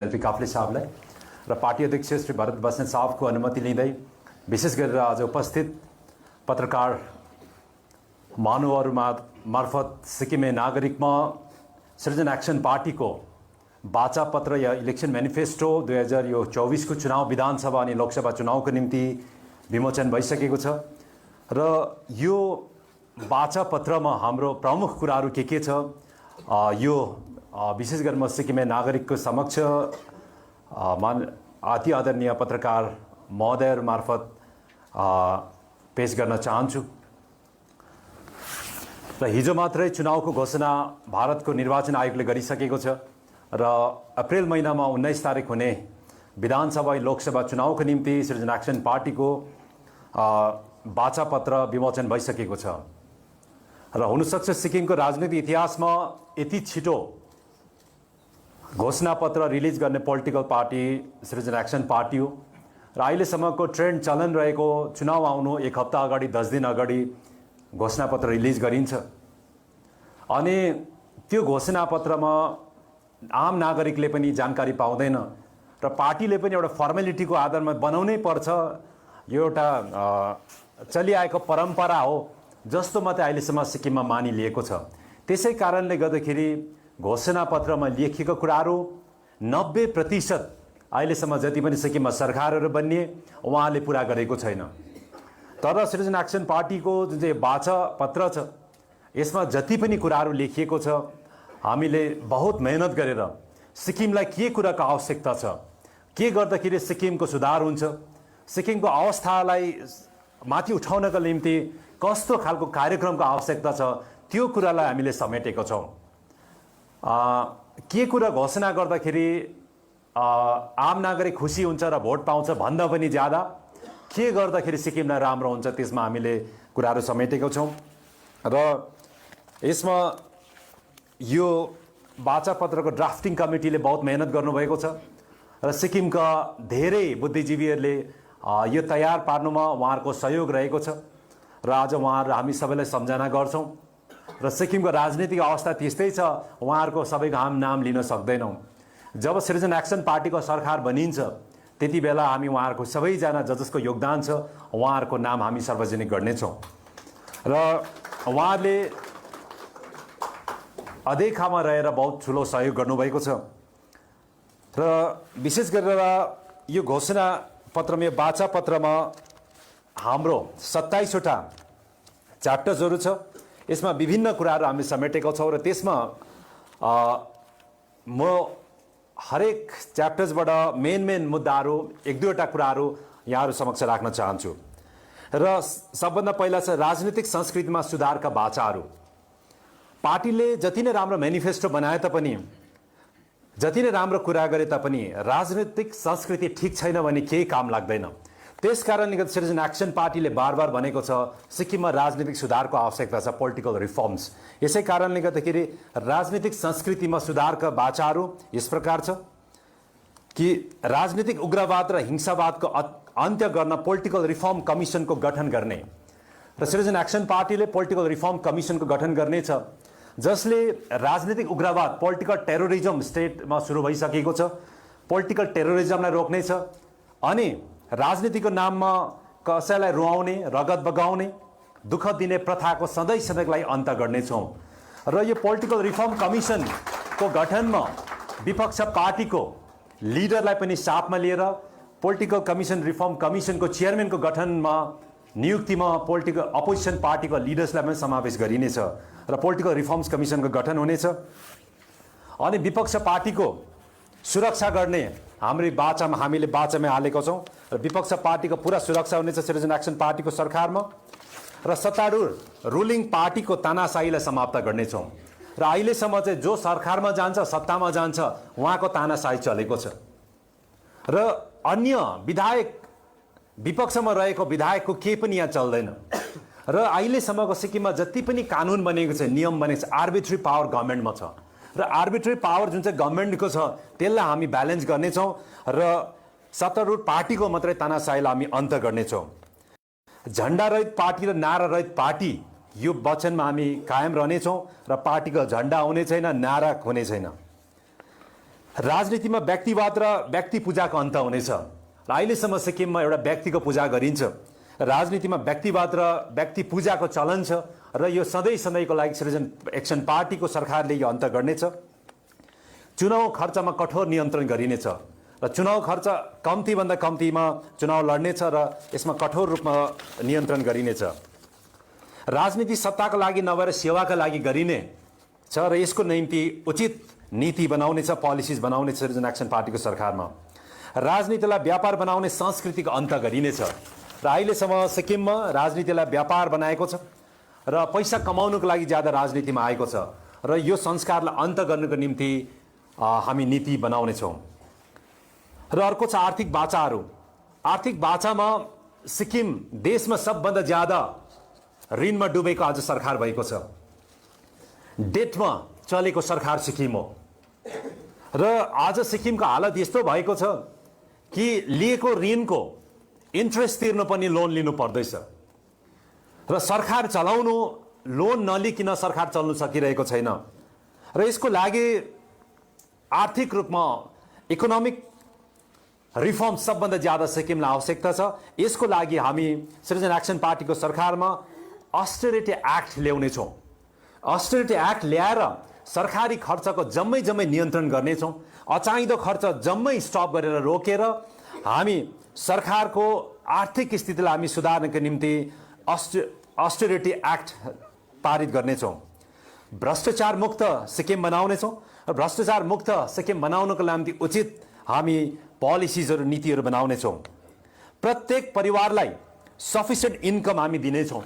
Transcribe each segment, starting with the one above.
LP Kafle साहबलाई र party अध्यक्ष श्री भरत बस्नेत साहबको अनुमति लिँदै विशेष गरेर आज उपस्थित पत्रकार महानुभावहरू मार्फत सिक्किमे नागरिकमा सृजन एक्सन पार्टीको बाचा पत्र या इलेक्सन म्यानिफेस्टो 2024 को चुनाव विधानसभा अनि लोकसभा चुनावको निम्ति विमोचन भइसकेको छ र यो बाचा पत्रमा हाम्रो प्रमुख कुराहरू के छ यो विशेष गरेर म सिक्किमे नागरिकको समक्ष अति आदरणीय पत्रकार महोदयहरू मार्फत पेश गर्न चाहन्छु। र हिजो मात्रै चुनावको घोषणा भारतको निर्वाचन आयोगले गरिसकेको छ र अप्रिल महिनामा 19 तारिक हुने विधानसभा लोकसभा चुनावको निम्ति सृजन एक्सन पार्टीको बाचा पत्र विमोचन भइसकेको छ र हुनसक्छ सिक्किमको राजनीतिक इतिहासमा यति छिटो घोषणा पत्र रिलिज गर्ने पोलिटिकल पार्टी सृजन एक्सन पार्टी हो र अहिलेसम्मको ट्रेन्ड चलन रहेको चुनाव आउनु एक हप्ता अगाडि 10 दिन अगाडि घोषणा पत्र रिलिज गरिन्छ अनि त्यो घोषणा पत्रमा आम नागरिकले पनि जानकारी पाउँदैन र पार्टीले पनि एउटा फर्मालिटीको आधारमा बनाउनै पर्छ। यो एउटा चलिआएको परम्परा हो जस्तो मात्रै अहिलेसम्म सिक्किममा मानिलिएको छ। त्यसै कारणले गर्दाखेरि घोषणा पत्रमा लेखिएको कुराहरू 90% अहिलेसम्म जति पनि सिक्किममा सरकारहरू बन्ने उहाँले पुरा गरेको छैन। तर सृजन एक्सन पार्टीको जुन चाहिँ बाचा पत्र छ यसमा जति पनि कुराहरू लेखिएको छ हामीले बहुत मेहनत गरेर सिक्किमलाई के कुराको आवश्यकता छ, के गर्दाखेरि सिक्किमको सुधार हुन्छ, सिक्किमको अवस्थालाई माथि उठाउनको निम्ति कस्तो खालको कार्यक्रमको आवश्यकता छ त्यो कुरालाई हामीले समेटेको छौँ। के कुरा घोषणा गर्दाखेरि आम नागरिक खुसी हुन्छ र भोट पाउँछ भन्दा पनि ज्यादा के गर्दाखेरि सिक्किमलाई राम्रो हुन्छ त्यसमा हामीले कुराहरू समेटेको छौँ र यसमा यो बाचा पत्रको ड्राफ्टिङ कमिटीले बहुत मेहनत गर्नुभएको छ र सिक्किमका धेरै बुद्धिजीवीहरूले यो तयार पार्नुमा उहाँहरूको सहयोग रहेको छ र आज उहाँहरू हामी सबैलाई सम्झना गर्छौँ र सिक्किमको राजनीतिक अवस्था त्यस्तै छ, उहाँहरूको सबैको हामी नाम लिन सक्दैनौँ। जब सृजन एक्सन पार्टीको सरकार बनिन्छ त्यति बेला हामी उहाँहरूको सबैजना जसको योगदान छ उहाँहरूको नाम हामी सार्वजनिक गर्नेछौँ र उहाँहरूले अदेखामा रहेर बहुत ठुलो सहयोग गर्नुभएको छ र विशेष गरेर यो घोषणा पत्रमा यो बाचा पत्रमा हाम्रो 27 वटा च्याप्टर्सहरू छ। यसमा विभिन्न कुराहरू हामीले समेटेका छौँ र त्यसमा म हरेक च्याप्टर्सबाट मेन मुद्दाहरू एक दुईवटा कुराहरू यहाँहरू समक्ष राख्न चाहन्छु। र सबभन्दा पहिला छ राजनीतिक संस्कृतिमा सुधारका बाचाहरू। पार्टीले जति नै राम्रो म्यानिफेस्टो बनाए तापनि जति नै राम्रो कुरा गरे तापनि राजनीतिक संस्कृति ठिक छैन भने केही काम लाग्दैन। त्यसकारणले गर्दा सृजन एक्सन पार्टीले बार भनेको छ सिक्किममा राजनीतिक सुधारको आवश्यकता छ, पोलिटिकल रिफर्म्स। यसै कारणले गर्दाखेरि राजनीतिक संस्कृतिमा सुधारका बाचाहरू यस प्रकार छ कि राजनीतिक उग्रवाद र हिंसावादको अन्त्य गर्न पोलिटिकल रिफर्म कमिसनको गठन गर्ने र सृजन एक्सन पार्टीले पोलिटिकल रिफर्म कमिसनको गठन गर्नेछ जसले राजनीतिक उग्रवाद पोलिटिकल टेरोरिज्म स्टेटमा सुरु भइसकेको छ, पोलिटिकल टेरोरिज्मलाई रोक्नेछ अनि राजनीतिको नाममा कसैलाई रुवाउने, रगत बगाउने, दुःख दिने प्रथाको सधैँको लागि अन्त गर्नेछौँ र यो पोलिटिकल रिफर्म कमिसनको गठनमा विपक्ष पार्टीको लिडरलाई पनि साथमा लिएर पोलिटिकल कमिसन रिफर्म कमिसनको चेयरम्यानको गठनमा नियुक्तिमा पोलिटिकल अपोजिसन पार्टीको लिडर्सलाई पनि समावेश गरिनेछ र पोलिटिकल रिफर्म्स कमिसनको गठन हुनेछ अनि विपक्ष पार्टीको सुरक्षा गर्ने हामीले बाचामा हालेका छौँ र विपक्ष पार्टीको पुरा सुरक्षा हुनेछ सृजन एक्सन पार्टीको सरकारमा र सत्तारूढ रुलिङ पार्टीको तानाशाहीलाई समाप्त गर्नेछौँ र अहिलेसम्म चाहिँ जो सरकारमा जान्छ सत्तामा जान्छ उहाँको तानाशाही चलेको छ र अन्य विधायक विपक्षमा रहेको विधायकको केही पनि यहाँ चल्दैन र अहिलेसम्मको सिक्किममा जति पनि कानुन बनेको छ, नियम बनेको छ, आर्बिट्री पावर गभर्मेन्टमा छ र आर्बिट्री पावर जुन चाहिँ गभर्मेन्टको छ त्यसलाई हामी ब्यालेन्स गर्नेछौँ र सत्तारूढ पार्टीको मात्रै तानाशाहीलाई हामी अन्त गर्नेछौँ। झन्डा रहित पार्टी र नारा रहित पार्टी यो वचनमा हामी कायम रहनेछौँ र पार्टीको झन्डा हुने छैन, नारा हुने छैन। राजनीतिमा व्यक्तिवाद र व्यक्ति पूजाको अन्त हुनेछ र अहिलेसम्म सिक्किममा एउटा व्यक्तिको पूजा गरिन्छ। राजनीतिमा व्यक्तिवाद र व्यक्ति पूजाको चलन छ र यो सधैँ सधैँको लागि सिटिजन एक्सन पार्टीको सरकारले यो अन्त गर्नेछ। चुनाव खर्चमा कठोर नियन्त्रण गरिनेछ र चुनाव खर्च कम्तीभन्दा कम्तीमा चुनाव लड्नेछ र यसमा कठोर रूपमा नियन्त्रण गरिनेछ। राजनीति सत्ताको लागि नभएर सेवाका लागि गरिने छ र यसको निम्ति उचित नीति बनाउनेछ, पोलिसिज बनाउनेछ सिटिजन एक्सन पार्टीको सरकारमा। राजनीतिलाई व्यापार बनाउने संस्कृतिको अन्त गरिनेछ र अहिलेसम्म सिक्किममा राजनीतिलाई व्यापार बनाएको छ र पैसा कमाउनुको लागि ज्यादा राजनीतिमा आएको छ र यो संस्कारलाई अन्त गर्नुको निम्ति हामी नीति बनाउनेछौँ। र अर्को छ आर्थिक बाचाहरू। आर्थिक बाचामा सिक्किम देशमा सबभन्दा ज्यादा ऋणमा डुबेको आज सरकार भएको छ। डेटमा चलेको सरकार सिक्किम हो र आज सिक्किमको हालत यस्तो भएको छ कि लिएको ऋणको इन्ट्रेस्ट तिर्नु पनि लोन लिनु पर्दैछ र सरकार चलाउनु लोन नलिकन सरकार चल्नु सकिरहेको छैन र यसको लागि आर्थिक रूपमा इकोनोमिक रिफर्म सबभन्दा ज्यादा सिक्किमलाई आवश्यकता छ। यसको लागि हामी सिटिजन एक्सन पार्टीको सरकारमा अस्टेरिटी एक्ट ल्याउनेछौँ। अस्टेरिटी एक्ट ल्याएर सरकारी खर्चको जम्मै नियन्त्रण गर्नेछौँ। अचाहिँदो खर्च जम्मै स्टप गरेर रोकेर हामी सरकारको आर्थिक स्थितिलाई हामी सुधार्नको निम्ति अस्टेरिटी एक्ट पारित गर्नेछौँ। भ्रष्टाचार मुक्त सिक्किम बनाउनेछौँ र भ्रष्टाचार मुक्त सिक्किम बनाउनको निम्ति उचित हामी पोलिसिजहरू नीतिहरू बनाउनेछौँ। प्रत्येक परिवारलाई सफिसियन्ट इन्कम हामी दिनेछौँ।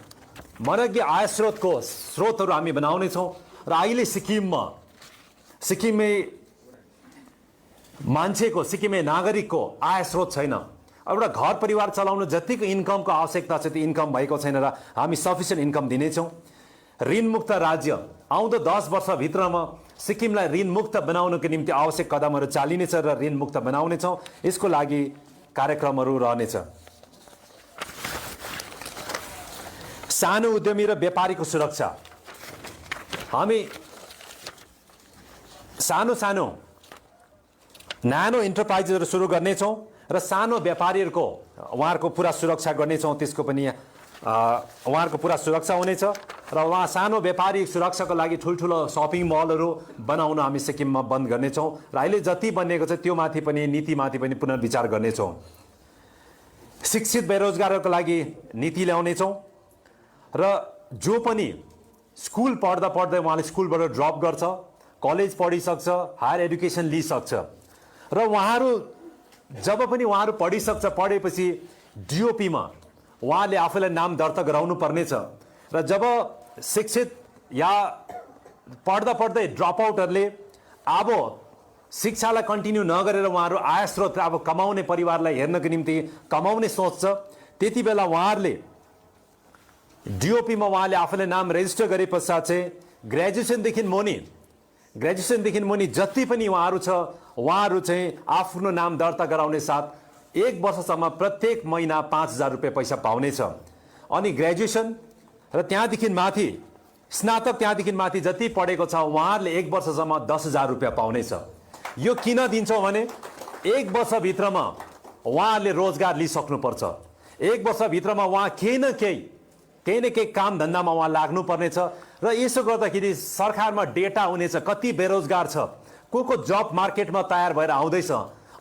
मनग्य आय स्रोतहरू हामी बनाउनेछौँ र अहिले सिक्किमे मान्छेको सिक्किमे नागरिकको आय स्रोत छैन। एउटा घर परिवार चलाउनु जतिको इन्कमको आवश्यकता छ त्यो इन्कम भएको छैन र हामी सफिसियन्ट इन्कम दिनेछौँ। ऋणमुक्त राज्य आउँदो 10 वर्षभित्रमा सिक्किमलाई ऋणमुक्त बनाउनको निम्ति आवश्यक कदमहरू चालिनेछ र ऋणमुक्त बनाउनेछौँ। यसको लागि कार्यक्रमहरू रहनेछ। सानो उद्यमी र व्यापारीको सुरक्षा। हामी नानो इन्टरप्राइजहरू सुरु गर्नेछौँ र सानो व्यापारीहरूको उहाँहरूको पुरा सुरक्षा गर्नेछौँ। त्यसको पनि उहाँहरूको पुरा सुरक्षा हुनेछ र उहाँ सानो व्यापारी सुरक्षाको लागि ठुल्ठुलो सपिङ मलहरू बनाउन हामी सिक्किममा बन्द गर्नेछौँ र अहिले जति बनिएको छ त्यो माथि पनि नीतिमाथि पनि पुनर्विचार गर्नेछौँ। शिक्षित बेरोजगारहरूको लागि नीति ल्याउनेछौँ र जो पनि स्कुल पढ्दा उहाँले स्कुलबाट ड्रप गर्छ, कलेज पढिसक्छ, हायर एडुकेसन लिइसक्छ र उहाँहरू जब पनि उहाँहरू पढेपछि डिओपीमा उहाँले आफूलाई नाम दर्ता गराउनु पर्नेछ र जब शिक्षित या पढ्दै ड्रप आउटहरूले अब शिक्षालाई कन्टिन्यू नगरेर उहाँहरू आय स्रोत अब कमाउने परिवारलाई हेर्नको निम्ति कमाउने सोच्छ, त्यति बेला उहाँहरूले डिओपीमा उहाँले आफूले नाम रेजिस्टर गरे पश्चात चाहिँ ग्रेजुएसनदेखि मुनि जति पनि उहाँहरू छ उहाँहरू चाहिँ आफ्नो नाम दर्ता गराउने साथ 1 वर्षसम्म प्रत्येक महिना 5,000 रुपियाँ पैसा पाउनेछ। अनि ग्रेजुएसन र त्यहाँदेखि माथि स्नातक त्यहाँदेखि माथि जति पढेको छ उहाँहरूले 1 वर्षसम्म 10,000 रुपियाँ पाउनेछ। यो किन दिन्छौँ भने 1 वर्षभित्रमा उहाँहरूले रोजगार लिइसक्नुपर्छ। 1 वर्षभित्रमा उहाँ केही न केही काम धन्दामा उहाँ लाग्नुपर्नेछ र यसो गर्दाखेरि सरकारमा डेटा हुनेछ कति बेरोजगार छ, को जब मार्केटमा तयार भएर आउँदैछ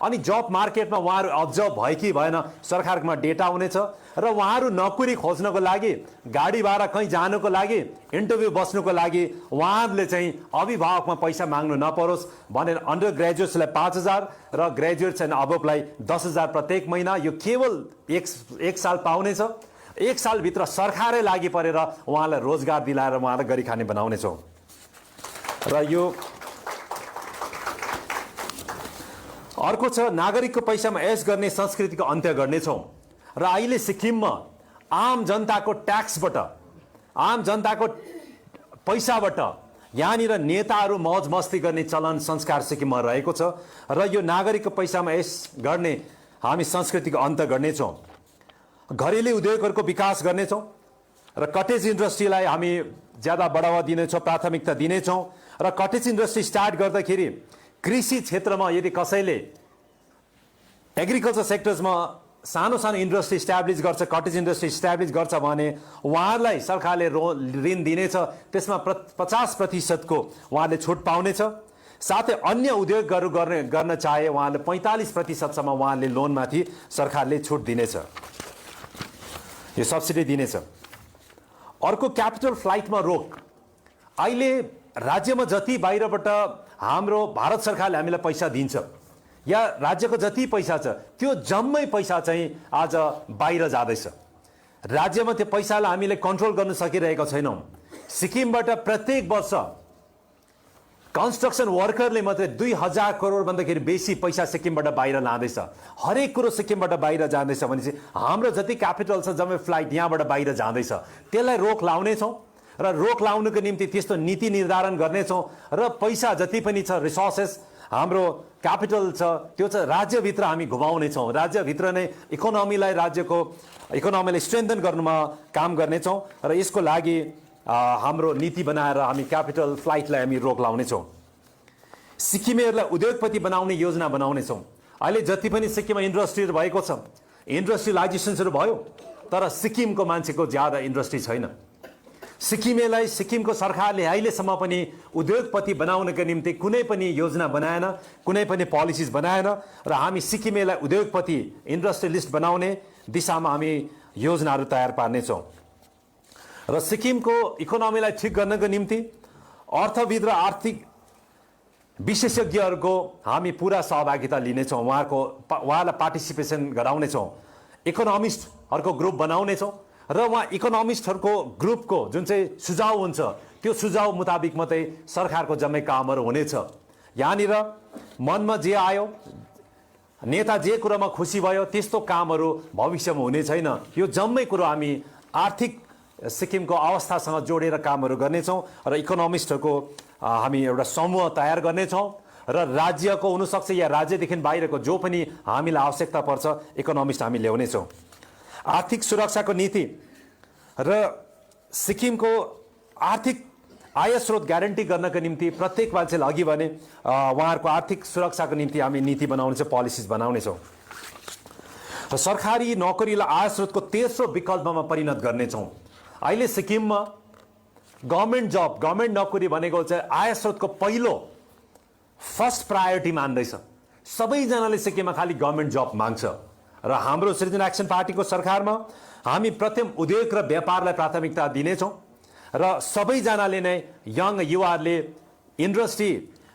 अनि जब मार्केटमा उहाँहरू अब्जर्भ भयो कि भएन सरकारमा डेटा हुनेछ र उहाँहरू नोकरी खोज्नको लागि, गाडी भाडा कहीँ जानुको लागि, इन्टरभ्यू बस्नुको लागि उहाँहरूले चाहिँ अभिभावकमा पैसा माग्नु नपरोस् भनेर अन्डर ग्रेजुएट्सलाई 5,000 र ग्रेजुएट्स एन्ड अबभलाई 10,000 प्रत्येक महिना यो केवल एक साल पाउनेछ। 1 सालभित्र सरकारै लागि परेर उहाँलाई रोजगार दिलाएर उहाँलाई गरी खाने बनाउनेछौँ र यो अर्को छ नागरिकको पैसामा ऐश गर्ने संस्कृतिको अन्त्य गर्नेछौँ र अहिले सिक्किममा आम जनताको ट्याक्सबाट, आम जनताको पैसाबाट यहाँनिर नेताहरू मौज मस्ती गर्ने चलन संस्कार सिक्किममा रहेको छ र यो नागरिकको पैसामा ऐश गर्ने हामी संस्कृतिको अन्त गर्नेछौँ। घरेलु उद्योगहरूको विकास गर्नेछौँ र कटेज इन्डस्ट्रीलाई हामी ज्यादा बढावा दिनेछौँ, प्राथमिकता दिनेछौँ र कटेज इन्डस्ट्री स्टार्ट गर्दाखेरि कृषि क्षेत्रमा यदि कसैले एग्रिकल्चर सेक्टर्समा सानो सानो इन्डस्ट्री इस्टाब्लिस गर्छ, कटेज इन्डस्ट्री इस्टाब्लिस गर्छ भने उहाँहरूलाई सरकारले ऋण दिनेछ, त्यसमा 50% उहाँले छुट पाउनेछ। साथै अन्य उद्योगहरू गर्न चाहे उहाँले 45% उहाँले लोनमाथि सरकारले छुट दिनेछ, यो सब्सिडी दिनेछ। अर्को क्यापिटल फ्लाइटमा रोक। अहिले राज्यमा जति बाहिरबाट हाम्रो भारत सरकारले हामीलाई पैसा दिन्छ या राज्यको जति पैसा छ त्यो जम्मै पैसा चाहिँ आज बाहिर जाँदैछ। राज्यमा त्यो पैसालाई हामीले कन्ट्रोल गर्न सकिरहेका छैनौँ। सिक्किमबाट प्रत्येक वर्ष कन्स्ट्रक्सन वर्करले मात्रै 2000 करोड भन्दाखेरि बेसी पैसा सिक्किमबाट बाहिर लाँदैछ। हरेक कुरो सिक्किमबाट बाहिर जाँदैछ भनेपछि हाम्रो जति क्यापिटल छ जम्मै फ्लाइट यहाँबाट बाहिर जाँदैछ। त्यसलाई रोक लाउनेछौँ र रोक लाउनुको निम्ति त्यस्तो नीति निर्धारण गर्नेछौँ र पैसा जति पनि छ रिसोर्सेस हाम्रो क्यापिटल छ त्यो चाहिँ राज्यभित्र हामी घुमाउनेछौँ। राज्यभित्र नै राज्यको इकोनोमीलाई स्ट्रेन्थन गर्नुमा काम गर्नेछौँ र यसको लागि हाम्रो नीति बनाएर हामी क्यापिटल फ्लाइटलाई हामी रोक लाउनेछौँ। सिक्किमेहरूलाई उद्योगपति बनाउने योजना बनाउनेछौँ। अहिले जति पनि सिक्किममा इन्डस्ट्रीहरू भएको छ, इन्डस्ट्रियलाइजेसन्सहरू भयो, तर सिक्किमको मान्छेको ज्यादा इन्डस्ट्री छैन। सिक्किमेलाई सिक्किमको सरकारले अहिलेसम्म पनि उद्योगपति बनाउनको निम्ति कुनै पनि योजना बनाएन, कुनै पनि पोलिसिज बनाएन र हामी सिक्किमेलाई उद्योगपति इन्डस्ट्रियलिस्ट बनाउने दिशामा हामी योजनाहरू तयार पार्नेछौँ। र सिक्किमको इकोनोमीलाई ठिक गर्नको निम्ति अर्थविद र आर्थिक विशेषज्ञहरूको हामी पुरा सहभागिता लिनेछौँ, उहाँलाई पार्टिसिपेसन गराउनेछौँ। इकोनोमिस्टहरूको ग्रुप बनाउनेछौँ र उहाँ इकोनोमिस्टहरूको ग्रुपको जुन चाहिँ सुझाव हुन्छ त्यो सुझाव मुताबिक मात्रै सरकारको जम्मै कामहरू हुनेछ। यहाँनिर मनमा जे आयो, नेता जे कुरामा खुसी भयो त्यस्तो कामहरू भविष्यमा हुने छैन। यो जम्मै कुरो हामी आर्थिक सिक्किमको अवस्थासँग जोडेर कामहरू गर्नेछौँ र इकोनोमिस्टहरूको हामी एउटा समूह तयार गर्नेछौँ र राज्यको हुनसक्छ या राज्यदेखि बाहिरको जो पनि हामीलाई आवश्यकता पर्छ इकोनोमिस्ट हामी ल्याउनेछौँ। आर्थिक सुरक्षाको नीति र सिक्किमको आर्थिक आय स्रोत ग्यारेन्टी गर्नको निम्ति प्रत्येक मान्छेले अघि भने उहाँहरूको आर्थिक सुरक्षाको निम्ति हामी नीति बनाउनेछौँ, पोलिसिज बनाउनेछौँ र सरकारी नोकरीलाई आय स्रोतको तेस्रो विकल्पमा परिणत गर्नेछौँ। अहिले सिक्किममा गभर्मेन्ट नोकरी भनेको चाहिँ आय स्रोतको पहिलो फर्स्ट प्रायोरिटी मान्दैछ। सबैजनाले सिक्किममा खालि गभर्मेन्ट जब माग्छ र हाम्रो सृजन एक्सन पार्टीको सरकारमा हामी प्रथम उद्योग र व्यापारलाई प्राथमिकता दिनेछौँ र सबैजनाले नै यङ युवाहरूले इन्डस्ट्री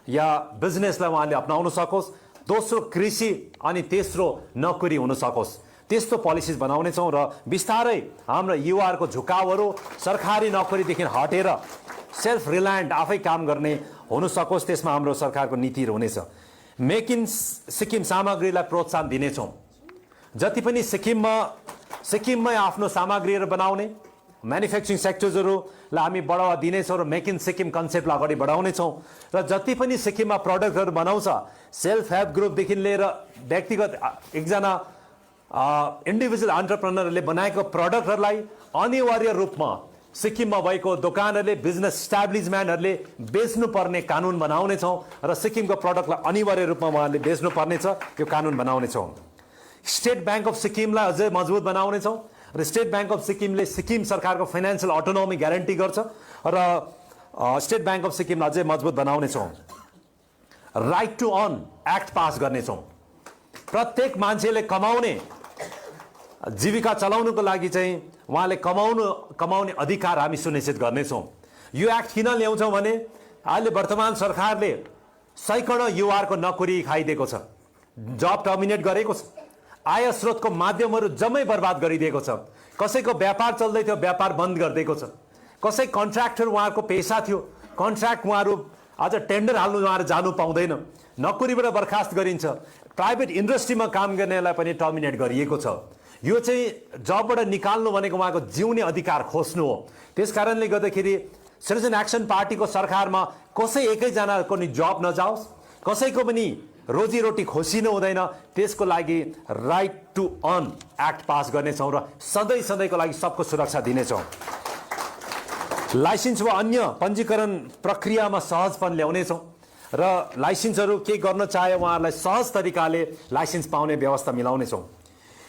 या बिजनेसलाई उहाँले अपनाउन सकोस्, दोस्रो कृषि अनि तेस्रो नोकरी हुन सकोस्, त्यस्तो पोलिसिज बनाउनेछौँ र बिस्तारै हाम्रो युवाहरूको झुकावहरू सरकारी नोकरीदेखि हटेर सेल्फ रिलायन्ट आफै काम गर्ने हुन सकोस्, त्यसमा हाम्रो सरकारको नीतिहरू हुनेछ। मेक इन सिक्किम सामग्रीलाई प्रोत्साहन दिनेछौँ। जति पनि सिक्किममै आफ्नो सामग्रीहरू बनाउने म्यानुफ्याक्चरिङ सेक्टर्सहरूलाई हामी बढावा दिनेछौँ र मेक इन सिक्किम कन्सेप्टलाई अगाडि बढाउनेछौँ र जति पनि सिक्किममा प्रडक्टहरू बनाउँछ सेल्फ हेल्प ग्रुपदेखि लिएर व्यक्तिगत एकजना इन्डिभिजुअल एन्टरप्रेनरले बनाएको प्रडक्टहरूलाई अनिवार्य रूपमा सिक्किममा भएको दोकानहरूले बिजनेस इस्टाब्लिसमेन्टहरूले बेच्नुपर्ने कानुन बनाउनेछौँ र सिक्किमको प्रडक्टलाई अनिवार्य रूपमा उहाँहरूले बेच्नुपर्नेछ, यो कानुन बनाउनेछौँ। स्टेट ब्याङ्क अफ सिक्किमलाई अझै मजबुत बनाउनेछौँ र स्टेट ब्याङ्क अफ सिक्किमले सिक्किम सरकारको फाइनेन्सियल अटोनोमी ग्यारेन्टी गर्छ र स्टेट ब्याङ्क अफ सिक्किमलाई अझै मजबुत बनाउनेछौँ। Right to earn act pass गर्नेछौँ। प्रत्येक मान्छेले कमाउने जीविका चलाउनुको लागि चाहिँ उहाँले कमाउने अधिकार हामी सुनिश्चित गर्नेछौँ। यो एक्ट किन ल्याउँछौँ भने अहिले वर्तमान सरकारले सैकडौँ युवाहरूको नोकरी खाइदिएको छ, जब टर्मिनेट गरेको छ, आय स्रोतको माध्यमहरू जम्मै बर्बाद गरिदिएको छ। कसैको व्यापार चल्दै थियो, व्यापार बन्द गरिदिएको छ। कसै कन्ट्र्याक्टर उहाँहरूको पेसा थियो, कन्ट्र्याक्ट उहाँहरू आज टेन्डर हाल्नु उहाँहरू जानु पाउँदैन, नोकरीबाट बर्खास्त गरिन्छ। प्राइभेट इन्डस्ट्रीमा काम गर्नेलाई पनि टर्मिनेट गरिएको छ। यो चाहिँ जबबाट निकाल्नु भनेको उहाँको जिउने अधिकार खोज्नु हो। त्यस कारणले गर्दाखेरि सिटिजन एक्सन पार्टीको सरकारमा कसै एकैजनाको नि जब नजाओस्, कसैको पनि रोजीरोटी खोसिनु हुँदैन, त्यसको लागि right to earn act pass गर्नेछौँ र सधैँको लागि सबको सुरक्षा दिनेछौँ। लाइसेन्स वा अन्य पञ्जीकरण प्रक्रियामा सहजपन ल्याउनेछौँ। र लाइसेन्सहरू के गर्न चाहे उहाँहरूलाई सहज तरिकाले लाइसेन्स पाउने व्यवस्था मिलाउनेछौँ।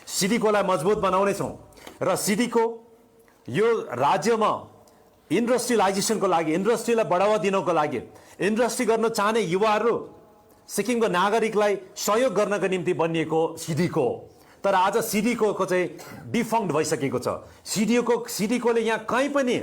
सिडिकोलाई मजबुत बनाउनेछौँ र सिडिको यो राज्यमा इन्डस्ट्रियलाइजेसनको लागि, इन्डस्ट्रीलाई बढावा दिनको लागि, इन्डस्ट्री गर्न चाहने युवाहरू, सिक्किमको नागरिकलाई सहयोग गर्नको निम्ति बनिएको सिडिको हो। तर आज सिडिकोको चाहिँ डिफङ्क्ट भइसकेको छ। सिडिकोले यहाँ कहीँ पनि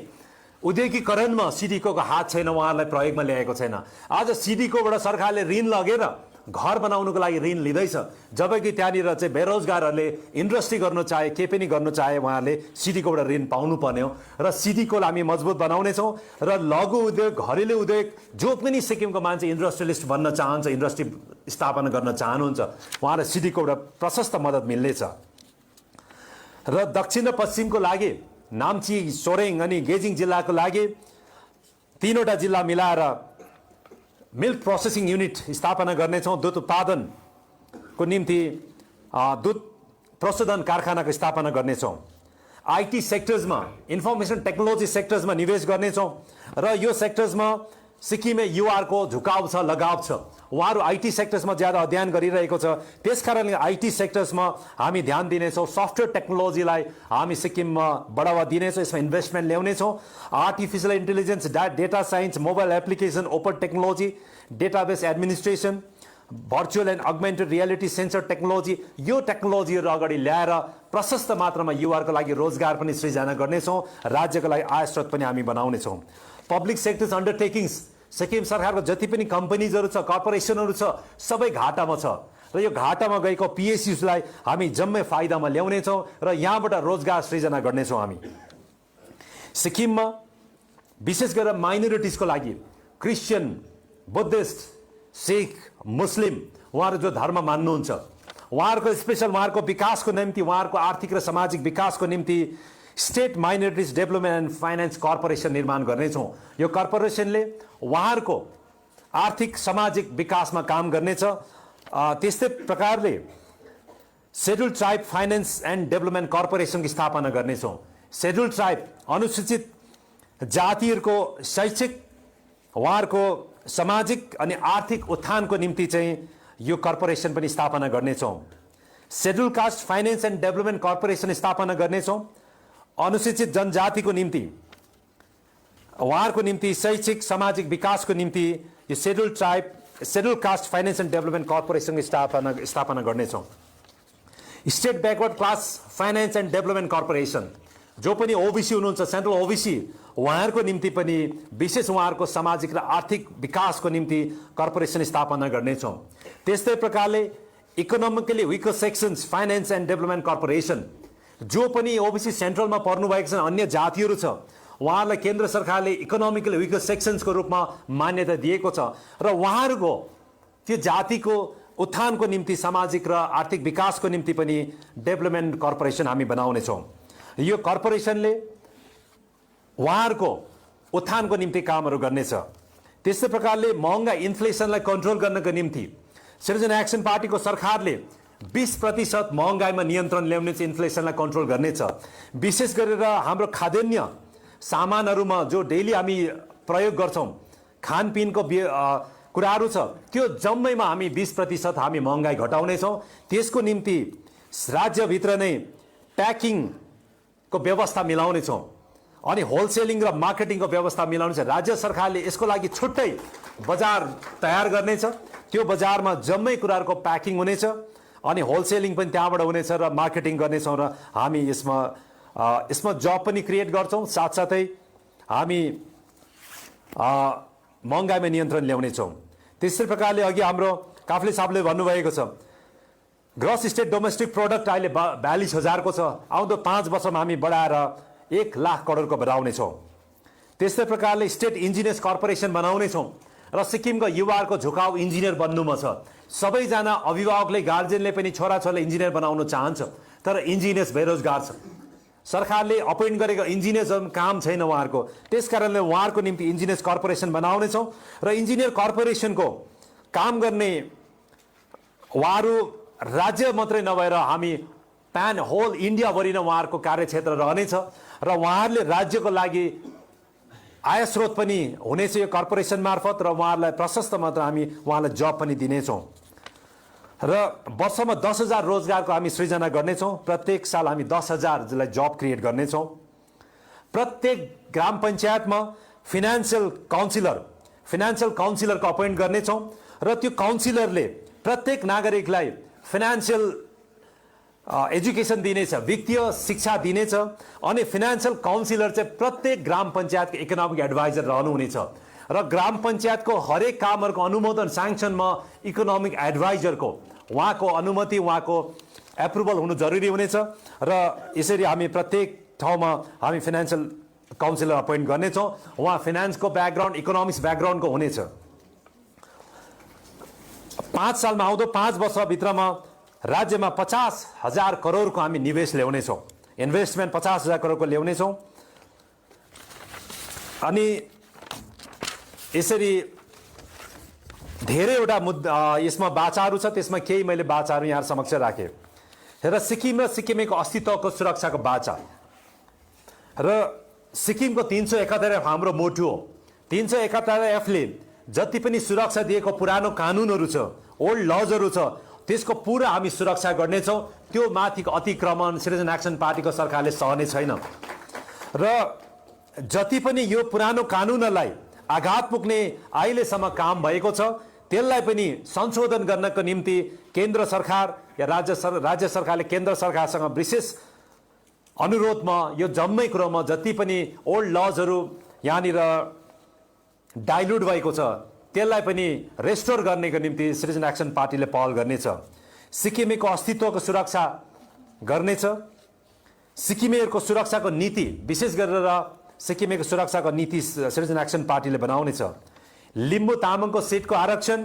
उद्योगीकरणमा सिडिकोको हात छैन, उहाँहरूलाई प्रयोगमा ल्याएको छैन। आज सिडिकोबाट सरकारले ऋण लगेर घर बनाउनुको लागि ऋण लिँदैछ, जबकि त्यहाँनिर चाहिँ बेरोजगारहरूले इन्डस्ट्री गर्नु चाहे, के पनि गर्नु चाहे उहाँहरूले सिडिकोबाट ऋण पाउनुपर्ने हो। र सिडिकोलाई हामी मजबुत बनाउनेछौँ र लघु उद्योग, घरेलु उद्योग, जो पनि सिक्किमको मान्छे इन्डस्ट्रियलिस्ट बन्न चाहन्छ, इन्डस्ट्री स्थापना गर्न चाहनुहुन्छ, उहाँलाई सिडिकोबाट प्रशस्त मद्दत मिल्नेछ। र दक्षिण र पश्चिमको लागि नाम्ची, सोरेङ अनि गेजिङ जिल्लाको लागि 3वटा जिल्ला मिलाएर मिल्क प्रोसेसिङ युनिट स्थापना गर्नेछौँ। दुध उत्पादनको निम्ति दुध प्रशोधन कारखानाको स्थापना गर्नेछौँ। आइटी सेक्टर्समा, इन्फर्मेसन टेक्नोलोजी सेक्टर्समा निवेश गर्नेछौँ र यो सेक्टर्समा सिक्किमे युवाहरूको झुकाव छ, लगाव छ। उहाँहरू आइटी सेक्टर्समा ज्यादा अध्ययन गरिरहेको छ, त्यस कारणले आइटी सेक्टर्समा हामी ध्यान दिनेछौँ। सफ्टवेयर टेक्नोलोजीलाई हामी सिक्किममा बढावा दिनेछौँ, यसमा इन्भेस्टमेन्ट ल्याउनेछौँ। Artificial intelligence, data science, mobile application, open technology, database administration, virtual and augmented reality sensor technology, यो टेक्नोलोजीहरू अगाडि ल्याएर प्रशस्त मात्रामा युवाहरूको लागि रोजगार पनि सृजना गर्नेछौँ, राज्यको लागि आय स्रोत पनि हामी बनाउनेछौँ। पब्लिक सेक्टर्स अन्डरटेकिङ्स, सिक्किम सरकारको जति पनि कम्पनीजहरू छ, कर्पोरेसनहरू छ, सबै घाटामा छ र यो घाटामा गएको पिएसयुलाई हामी जम्मै फाइदामा ल्याउनेछौँ र यहाँबाट रोजगार सृजना गर्नेछौँ। हामी सिक्किममा विशेष गरेर माइनोरिटिजको लागि क्रिस्चियन, बुद्धिस्ट, सिख, मुस्लिम, उहाँहरू जो धर्म मान्नुहुन्छ, उहाँहरूको स्पेसल उहाँहरूको विकासको निम्ति, उहाँहरूको आर्थिक र सामाजिक विकासको निम्ति state minorities development and finance corporation निर्माण गर्नेछौँ। यो कर्पोरेसनले उहाँहरूको आर्थिक सामाजिक विकासमा काम गर्नेछ। त्यस्तै प्रकारले schedule tribe finance and development कर्पोरेसनको स्थापना गर्नेछौँ। शेड्युल ट्राइब, अनुसूचित जातिहरूको शैक्षिक, उहाँहरूको सामाजिक अनि आर्थिक उत्थानको निम्ति चाहिँ यो कर्पोरेसन पनि स्थापना गर्नेछौँ। Schedule caste finance and development corporation स्थापना गर्नेछौँ। अनुसूचित जनजातिको निम्ति, उहाँहरूको निम्ति शैक्षिक सामाजिक विकासको निम्ति यो schedule tribe, schedule caste finance and development कर्पोरेसनको स्थापना गर्नेछौँ। State backward class finance and development corporation, जो पनि ओबिसी हुनुहुन्छ, सेन्ट्रल ओबिसी, उहाँहरूको निम्ति पनि विशेष उहाँहरूको सामाजिक र आर्थिक विकासको निम्ति कर्पोरेसन स्थापना गर्नेछौँ। त्यस्तै प्रकारले economically weaker sections finance and development corporation, जो पनि ओबिसी सेन्ट्रलमा पर्नुभएको छन्, अन्य जातिहरू छ, उहाँहरूलाई केन्द्र सरकारले इकोनोमिकली विकर सेक्सन्सको रूपमा मान्यता दिएको छ र उहाँहरूको त्यो जातिको उत्थानको निम्ति, सामाजिक र आर्थिक विकासको निम्ति पनि डेभलपमेन्ट कर्पोरेसन हामी बनाउनेछौँ। यो कर्पोरेसनले उहाँहरूको उत्थानको निम्ति कामहरू गर्नेछ। त्यस्तै प्रकारले महँगा इन्फ्लेसनलाई कन्ट्रोल गर्नको निम्ति सिटिजन एक्सन पार्टीको सरकारले 20% महँगाईमा नियन्त्रण ल्याउने चाहिँ इन्फ्लेसनलाई कन्ट्रोल गर्नेछ। विशेष गरेर हाम्रो खाद्यान्न सामानहरूमा जो डेली हामी प्रयोग गर्छौँ, खानपिनको कुराहरू छ, त्यो जम्मैमा हामी 20% हामी महँगाई घटाउनेछौँ। त्यसको निम्ति राज्यभित्र नै प्याकिङको व्यवस्था मिलाउनेछौँ अनि होलसेलिङ र मार्केटिङको व्यवस्था मिलाउनेछ। राज्य सरकारले यसको लागि छुट्टै बजार तयार गर्नेछ। त्यो बजारमा जम्मै कुराहरूको प्याकिङ हुनेछ अनि होलसेलिङ पनि त्यहाँबाट हुनेछ र मार्केटिङ गर्नेछौँ र हामी यसमा जब पनि क्रिएट गर्छौँ। साथसाथै हामी महँगाईमा नियन्त्रण ल्याउनेछौँ। त्यसै प्रकारले अघि हाम्रो काफ्ले साहबले भन्नुभएको छ, ग्रस स्टेट डोमेस्टिक प्रोडक्ट अहिले 42,000 को छ। आउँदो 5 वर्षमा हामी बढाएर 1 लाख करोडको बनाउनेछौँ। त्यस्तै प्रकारले स्टेट इन्जिनियर्स कर्पोरेसन बनाउनेछौँ र सिक्किमको युवाहरूको झुकाव इन्जिनियर बन्नुमा छ। सबैजना अभिभावकले, गार्जेनले पनि छोराछोरीलाई इन्जिनियर बनाउन चाहन्छ, तर इन्जिनियर्स बेरोजगार छ। सरकारले अपोइन्ट गरेको इन्जिनियर्सहरू काम छैन उहाँहरूको, त्यस कारणले उहाँहरूको निम्ति इन्जिनियर्स कर्पोरेसन बनाउनेछौँ र इन्जिनियर कर्पोरेसनको काम गर्ने उहाँहरू राज्य मात्रै नभएर हामी प्यान होल इन्डियाभरि नै उहाँहरूको कार्यक्षेत्र रहनेछ र उहाँहरूले राज्यको लागि आय स्रोत पनि हुनेछ यो कर्पोरेसन मार्फत र उहाँहरूलाई प्रशस्त मात्रा हामी उहाँलाई जब पनि दिनेछौँ र वर्षमा 10,000 रोजगारको हामी सृजना गर्नेछौँ। प्रत्येक साल हामी 10,000लाई जब क्रिएट गर्नेछौँ। प्रत्येक ग्राम पञ्चायतमा फाइनेन्शियल काउन्सिलरको अपोइन्ट गर्नेछौँ र त्यो काउन्सिलरले प्रत्येक नागरिकलाई फाइनेन्शियल एजुकेसन दिनेछ, वित्तीय शिक्षा दिनेछ अनि फाइनेन्शियल काउन्सिलर चाहिँ प्रत्येक ग्राम पञ्चायतको इकोनोमिक एडभाइजर रहनुहुनेछ र ग्राम पञ्चायतको हरेक कामहरूको अनुमोदन स्याङ्सनमा इकोनोमिक एडभाइजरको उहाँको अनुमति उहाँको एप्रुभल हुनु जरुरी हुनेछ र यसरी हामी प्रत्येक ठाउँमा हामी फाइनेन्शियल काउन्सिलर अपोइन्ट गर्नेछौँ। उहाँ फाइनेन्सको ब्याकग्राउन्ड इकोनोमिक्स ब्याकग्राउन्डको हुनेछ। 5 सालमा आउँदो 5 वर्षभित्रमा राज्यमा 50,000 करोडको हामी निवेश ल्याउनेछौँ। इन्भेस्टमेन्ट 50,000 करोडको ल्याउनेछौँ। अनि यसरी धेरैवटा मुद्दा यसमा बाचाहरू छ, त्यसमा केही मैले बाचाहरू यहाँ समक्ष राखेँ र सिक्किम र सिक्किमेको अस्तित्वको सुरक्षाको बाचा र सिक्किमको 371 हाम्रो मोटो हो। 371 ले जति पनि सुरक्षा दिएको पुरानो कानुनहरू छ, ओल्ड लजहरू छ, त्यसको पुरा हामी सुरक्षा गर्नेछौँ। त्यो माथिको अतिक्रमण सिटिजन एक्सन पार्टीको सरकारले सहने छैन र जति पनि यो पुरानो कानुनलाई आघात पुग्ने अहिलेसम्म काम भएको छ त्यसलाई पनि संशोधन गर्नको निम्ति केन्द्र सरकार या राज्य सरकारले केन्द्र सरकारसँग विशेष अनुरोधमा यो जम्मै कुरोमा जति पनि ओल्ड लजहरू यहाँनिर डाइल्युट भएको छ त्यसलाई पनि रेस्टोर गर्नेको निम्ति सिटिजन एक्सन पार्टीले पहल गर्नेछ। सिक्किमेको अस्तित्वको सुरक्षा गर्नेछ। सिक्किमेहरूको सुरक्षाको नीति विशेष गरेर सिक्किमेको सुरक्षाको नीति सिटिजन एक्सन पार्टीले बनाउनेछ। लिम्बू तामाङको सिटको आरक्षण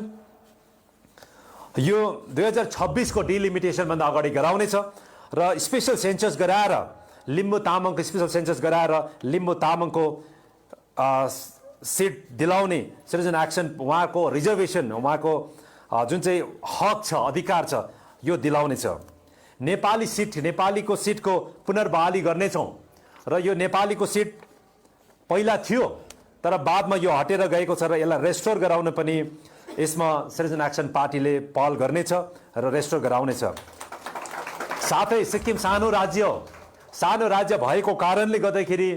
यो 2026 को डिलिमिटेसनभन्दा अगाडि गराउनेछ र स्पेशल सेन्सस गराएर लिम्बू तामाङको स्पेशल सेन्सस गराएर लिम्बू तामाङको सिट दिलाउने सिटिजन एक्सन उहाँको रिजर्भेसन उहाँको जुन चाहिँ हक छ अधिकार छ यो दिलाउनेछ। नेपालीको सिटको पुनर्बहाली गर्नेछौँ र यो नेपालीको सिट पहिला थियो तर बादमा यो हटेर गएको छ र यसलाई रेस्टोर गराउन पनि यसमा सिटिजन एक्सन पार्टीले पहल गर्नेछ र रेस्टोर गराउनेछ। साथै सिक्किम सानो राज्य भएको कारणले गर्दाखेरि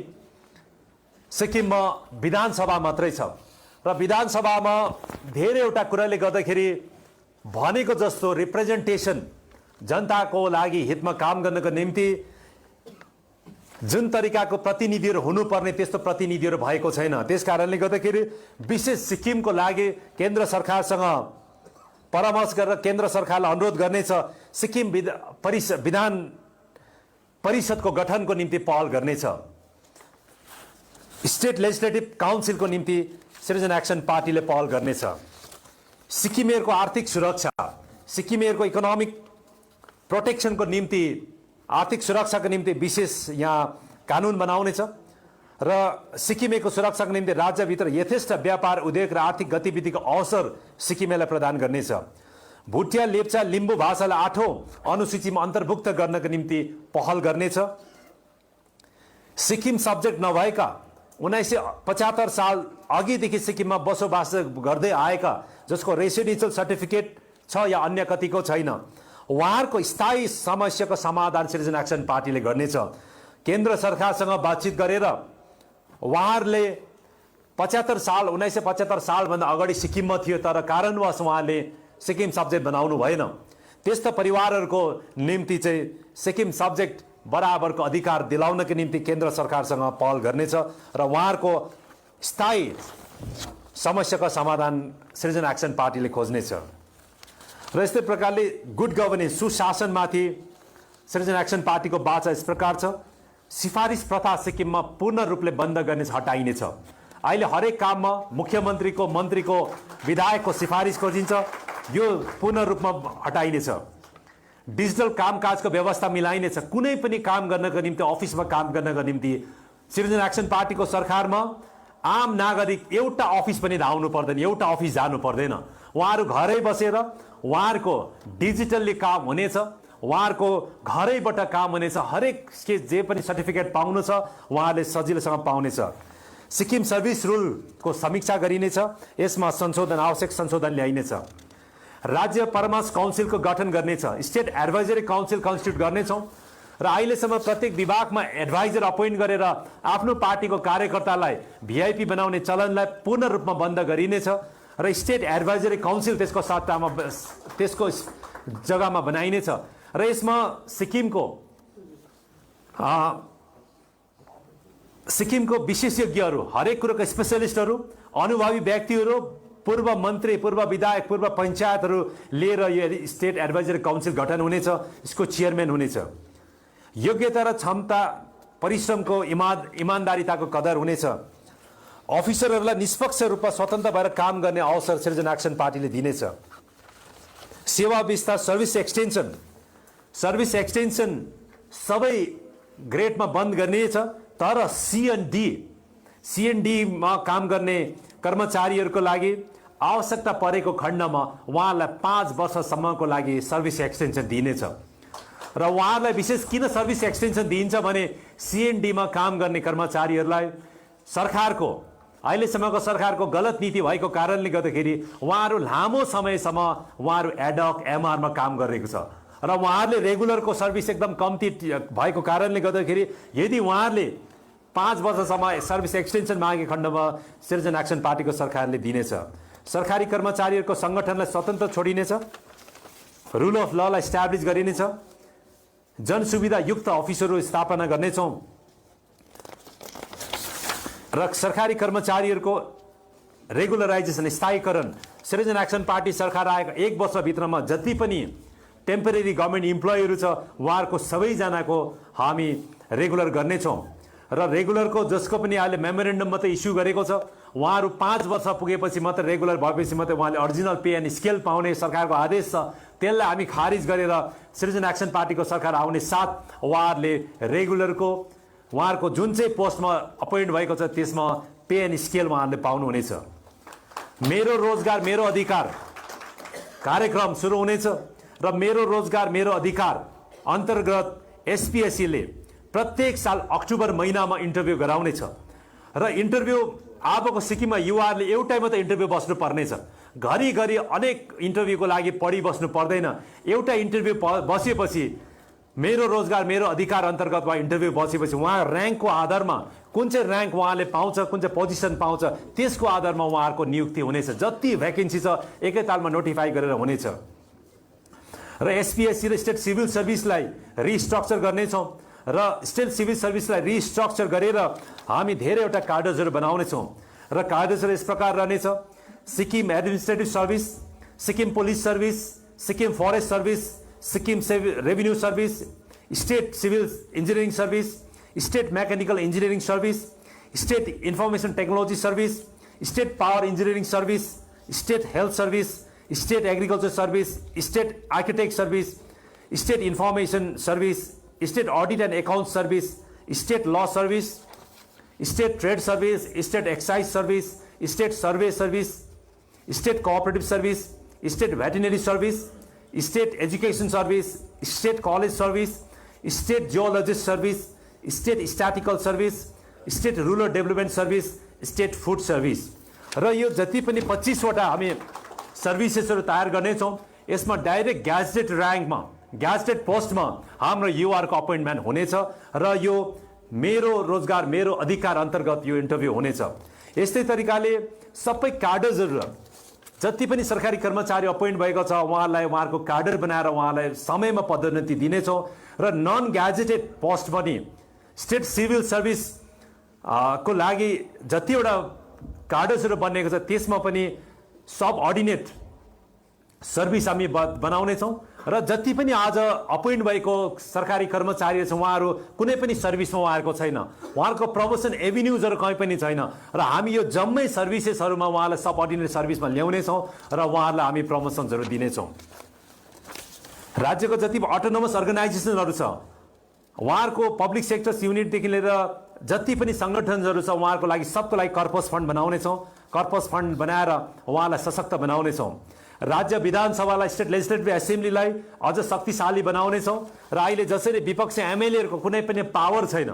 सिक्किममा विधानसभा मात्रै छ र विधानसभामा धेरैवटा कुराले गर्दाखेरि भनेको जस्तो रिप्रेजेन्टेसन जनताको लागि हितमा काम गर्नको निम्ति जुन तरिकाको प्रतिनिधिहरू हुनुपर्ने त्यस्तो प्रतिनिधिहरू भएको छैन। त्यसकारणले गर्दाखेरि विशेष सिक्किमको लागि केन्द्र सरकारसँग परामर्श गरेर केन्द्र सरकारलाई अनुरोध गर्नेछ सिक्किम विधान परिषदको गठनको निम्ति पहल गर्नेछ। स्टेट लेजिस्लेटिभ काउन्सिलको निम्ति सिटिजन एक्सन पार्टीले पहल गर्नेछ। सिक्किमेहरूको आर्थिक सुरक्षा सिक्किमेहरूको इकोनोमिक प्रोटेक्सनको निम्ति आर्थिक सुरक्षाको निम्ति विशेष यहाँ कानुन बनाउनेछ र सिक्किमेको सुरक्षाको निम्ति राज्यभित्र यथेष्ट व्यापार उद्योग र आर्थिक गतिविधिको अवसर सिक्किमेलाई प्रदान गर्नेछ। भुटिया लेप्चा लिम्बू भाषालाई 8औं अनुसूचीमा अन्तर्भुक्त गर्नको निम्ति पहल गर्नेछ। सिक्किम सब्जेक्ट नभएका 1975 साल अघिदेखि सिक्किममा बसोबास गर्दै आएका जसको रेसिडेन्सियल सर्टिफिकेट छ या अन्य कतिको छैन उहाँहरूको स्थायी समस्याको समाधान सिटिजन एक्सन पार्टीले गर्नेछ। केन्द्र सरकारसँग बातचित गरेर उहाँहरूले 1975 सालभन्दा अगाडि सिक्किममा थियो तर कारणवश उहाँले सिक्किम सब्जेक्ट बनाउनु भएन। त्यस्तो परिवारहरूको निम्ति चाहिँ सिक्किम सब्जेक्ट बराबरको अधिकार दिलाउनको निम्ति केन्द्र सरकारसँग पहल गर्नेछ र उहाँहरूको स्थायी समस्याको समाधान सिटिजन एक्सन पार्टीले खोज्नेछ। र यस्तै प्रकारले गुड गभर्नेन्स सुशासनमाथि सिटिजन एक्सन पार्टीको बाचा यस प्रकार छ। सिफारिस प्रथा सिक्किममा पूर्ण रूपले बन्द गर्ने हटाइनेछ। अहिले हरेक काममा मुख्यमन्त्रीको मन्त्रीको विधायकको सिफारिस खोजिन्छ, यो पूर्ण रूपमा हटाइनेछ। डिजिटल कामकाजको व्यवस्था मिलाइनेछ। कुनै पनि काम गर्नको निम्ति अफिसमा काम गर्नको निम्ति सिटिजन एक्सन पार्टीको सरकारमा आम नागरिक एउटा अफिस पनि धाउनु पर्दैन, एउटा अफिस जानु पर्दैन। उहाँहरू घरै बसेर उहाँहरूको डिजिटल्ली काम हुनेछ, उहाँहरूको घरैबाट काम हुनेछ। हरेक के जे पनि सर्टिफिकेट पाउनु छ उहाँहरूले सजिलोसँग पाउनेछ। सिक्किम सर्भिस रुलको समीक्षा गरिनेछ, यसमा आवश्यक संशोधन ल्याइनेछ। राज्य परामर्श काउन्सिलको गठन गर्नेछ, स्टेट एडभाइजरी काउन्सिल कन्स्टिट्युट गर्नेछौँ र अहिलेसम्म प्रत्येक विभागमा एडभाइजर अपोइन्ट गरेर आफ्नो पार्टीको कार्यकर्तालाई भिआइपी बनाउने चलनलाई पूर्ण रूपमा बन्द गरिनेछ र स्टेट एडभाइजरी काउन्सिल त्यसको सट्टामा त्यसको जग्गामा बनाइनेछ र यसमा सिक्किमको विशेषज्ञहरू, हरेक कुरोका स्पेशलिस्टहरू, अनुभवी व्यक्तिहरू, पूर्व मन्त्री, पूर्व विधायक, पूर्व पञ्चायतहरू लिएर यो स्टेट एडभाइजरी काउन्सिल गठन हुनेछ, यसको चेयरम्यान हुनेछ। योग्यता र क्षमता, परिश्रमको इमान्दारिताको कदर हुनेछ। अफिसरहरूलाई निष्पक्ष रूपमा स्वतन्त्र भएर काम गर्ने अवसर सृजना एक्सन पार्टीले दिनेछ। सेवा विस्तार, सर्भिस एक्सटेन्सन सबै ग्रेडमा बन्द गरिनेछ, तर सिएनडीमा काम गर्ने कर्मचारीहरूको लागि आवश्यकता परेको खण्डमा उहाँहरूलाई 5 वर्षसम्मको लागि सर्भिस एक्सटेन्सन दिइनेछ। र उहाँहरूलाई विशेष किन सर्भिस एक्सटेन्सन दिइन्छ भने सिएनडीमा काम गर्ने कर्मचारीहरूलाई अहिलेसम्मको सरकारको गलत नीति भएको कारणले गर्दाखेरि उहाँहरू लामो समयसम्म उहाँहरू एडहक एमआरमा काम गरेको छ र उहाँहरूले रेगुलरको सर्भिस एकदम कम्ती भएको कारणले गर्दाखेरि यदि उहाँहरूले 5 वर्षसम्म सर्भिस एक्सटेन्सन मागेको खण्डमा सृजना एक्सन पार्टीको सरकारले दिनेछ। सरकारी कर्मचारीहरूको सङ्गठनलाई स्वतन्त्र छोडिनेछ, रुल अफ ललाई इस्टाब्लिस गरिनेछ, जनसुविधा युक्त अफिसहरू स्थापना गर्नेछौँ र सरकारी कर्मचारीहरूको रेगुलराइजेसन, स्थायीकरण, सृजना एक्सन पार्टी सरकार आएको 1 वर्षभित्रमा जति पनि टेम्परेरी गभर्मेन्ट इम्प्लोइहरू छ उहाँहरूको सबैजनाको हामी रेगुलर गर्नेछौँ र रेगुलरको जसको पनि अहिले मेमोरेन्डम मात्रै इस्यु गरेको छ उहाँहरू 5 वर्ष पुगेपछि मात्रै रेगुलर भएपछि मात्रै उहाँले अरिजिनल पे एन्ड स्केल पाउने सरकारको आदेश छ, त्यसलाई हामी खारिज गरेर सृजना एक्सन पार्टीको सरकार आउने साथ उहाँहरूले रेगुलरको उहाँहरूको जुन चाहिँ पोस्टमा अपोइन्ट भएको छ त्यसमा पे एन्ड स्केल उहाँहरूले पाउनुहुनेछ। मेरो रोजगार मेरो अधिकार कार्यक्रम सुरु हुनेछ र मेरो रोजगार मेरो अधिकार अन्तर्गत एसपीएससीले प्रत्येक साल अक्टोबर महिनामा इन्टरभ्यू गराउनेछ र इन्टरभ्यू अबको सिक्किममा युवाहरूले एउटै मात्रै इन्टरभ्यू बस्नु पर्नेछ। घरिघरि अनेक इन्टरभ्यूको लागि पढिबस्नु पर्दैन। एउटा इन्टरभ्यू बसेपछि मेरो रोजगार मेरो अधिकार अन्तर्गत वा इन्टरभ्यू बसेपछि उहाँ र्याङ्कको आधारमा कुन चाहिँ र्याङ्क उहाँले पाउँछ, कुन चाहिँ पोजिसन पाउँछ त्यसको आधारमा उहाँहरूको नियुक्ति हुनेछ। जति भ्याकेन्सी छ एकैतालमा नोटिफाई गरेर हुनेछ र एसपीएससी र स्टेट सिभिल सर्भिसलाई रिस्ट्रक्चर गर्नेछौँ र स्टेट सिभिल सर्भिसलाई रिस्ट्रक्चर गरेर हामी धेरैवटा कार्डर्सहरू बनाउनेछौँ र कार्डर्सहरू यस प्रकार रहनेछ: Sikkim administrative service, Sikkim police service, Sikkim forest service, Sikkim revenue service, state civil engineering service, state mechanical engineering service, state information technology service, state power engineering service, state health service, state agriculture service, state architect service, state information service, state audit and account service, state law service, state trade service, state excise service, state survey service, state cooperative service, state veterinary service, state education service, state college service, state geologist service, state statical service, state rural development service, state food service र यो जति पनि 25वटा हामी सर्भिसेसहरू तयार गर्नेछौँ। यसमा direct ग्याजेटेड र्याङ्कमा ग्याजेटेड पोस्टमा हाम्रो युवाहरूको अपोइन्टमेन्ट हुनेछ र यो मेरो रोजगार मेरो अधिकार अन्तर्गत यो इन्टरभ्यू हुनेछ। यस्तै तरिकाले सबै कार्डर्सहरू जति पनि सरकारी कर्मचारी अपोइन्ट भएको छ उहाँहरूलाई उहाँहरूको कार्डर बनाएर उहाँलाई समयमा पदोन्नति दिनेछौँ र नन ग्याजेटेड पोस्ट पनि स्टेट सिभिल सर्भिस को लागि जतिवटा कार्डर्सहरू बनिएको छ त्यसमा पनि सब अर्डिनेट सर्भिस हामी बनाउनेछौँ र जति पनि आज अपोइन्ट भएको सरकारी कर्मचारी छ उहाँहरू कुनै पनि सर्भिसमा उहाँहरूको छैन, उहाँहरूको प्रमोसन एभिन्युजहरू कहीँ पनि छैन र हामी यो जम्मै सर्भिसेसहरूमा उहाँलाई सब अर्डिनेट सर्भिसमा ल्याउनेछौँ र उहाँहरूलाई हामी प्रमोसन्सहरू दिनेछौँ। राज्यको जति अटोनोमस अर्गनाइजेसनहरू छ उहाँहरूको पब्लिक सेक्टर्स युनिटदेखि लिएर जति पनि सङ्गठनहरू छ उहाँहरूको लागि सबको लागि कर्पस फन्ड बनाउनेछौँ। कर्पस फन्ड बनाएर उहाँलाई सशक्त बनाउनेछौँ। राज्य विधानसभालाई स्टेट लेजिस्लेटिभ एसेम्ब्लीलाई अझ शक्तिशाली बनाउनेछौँ र अहिले जसरी विपक्षी एमएलएहरूको कुनै पनि पावर छैन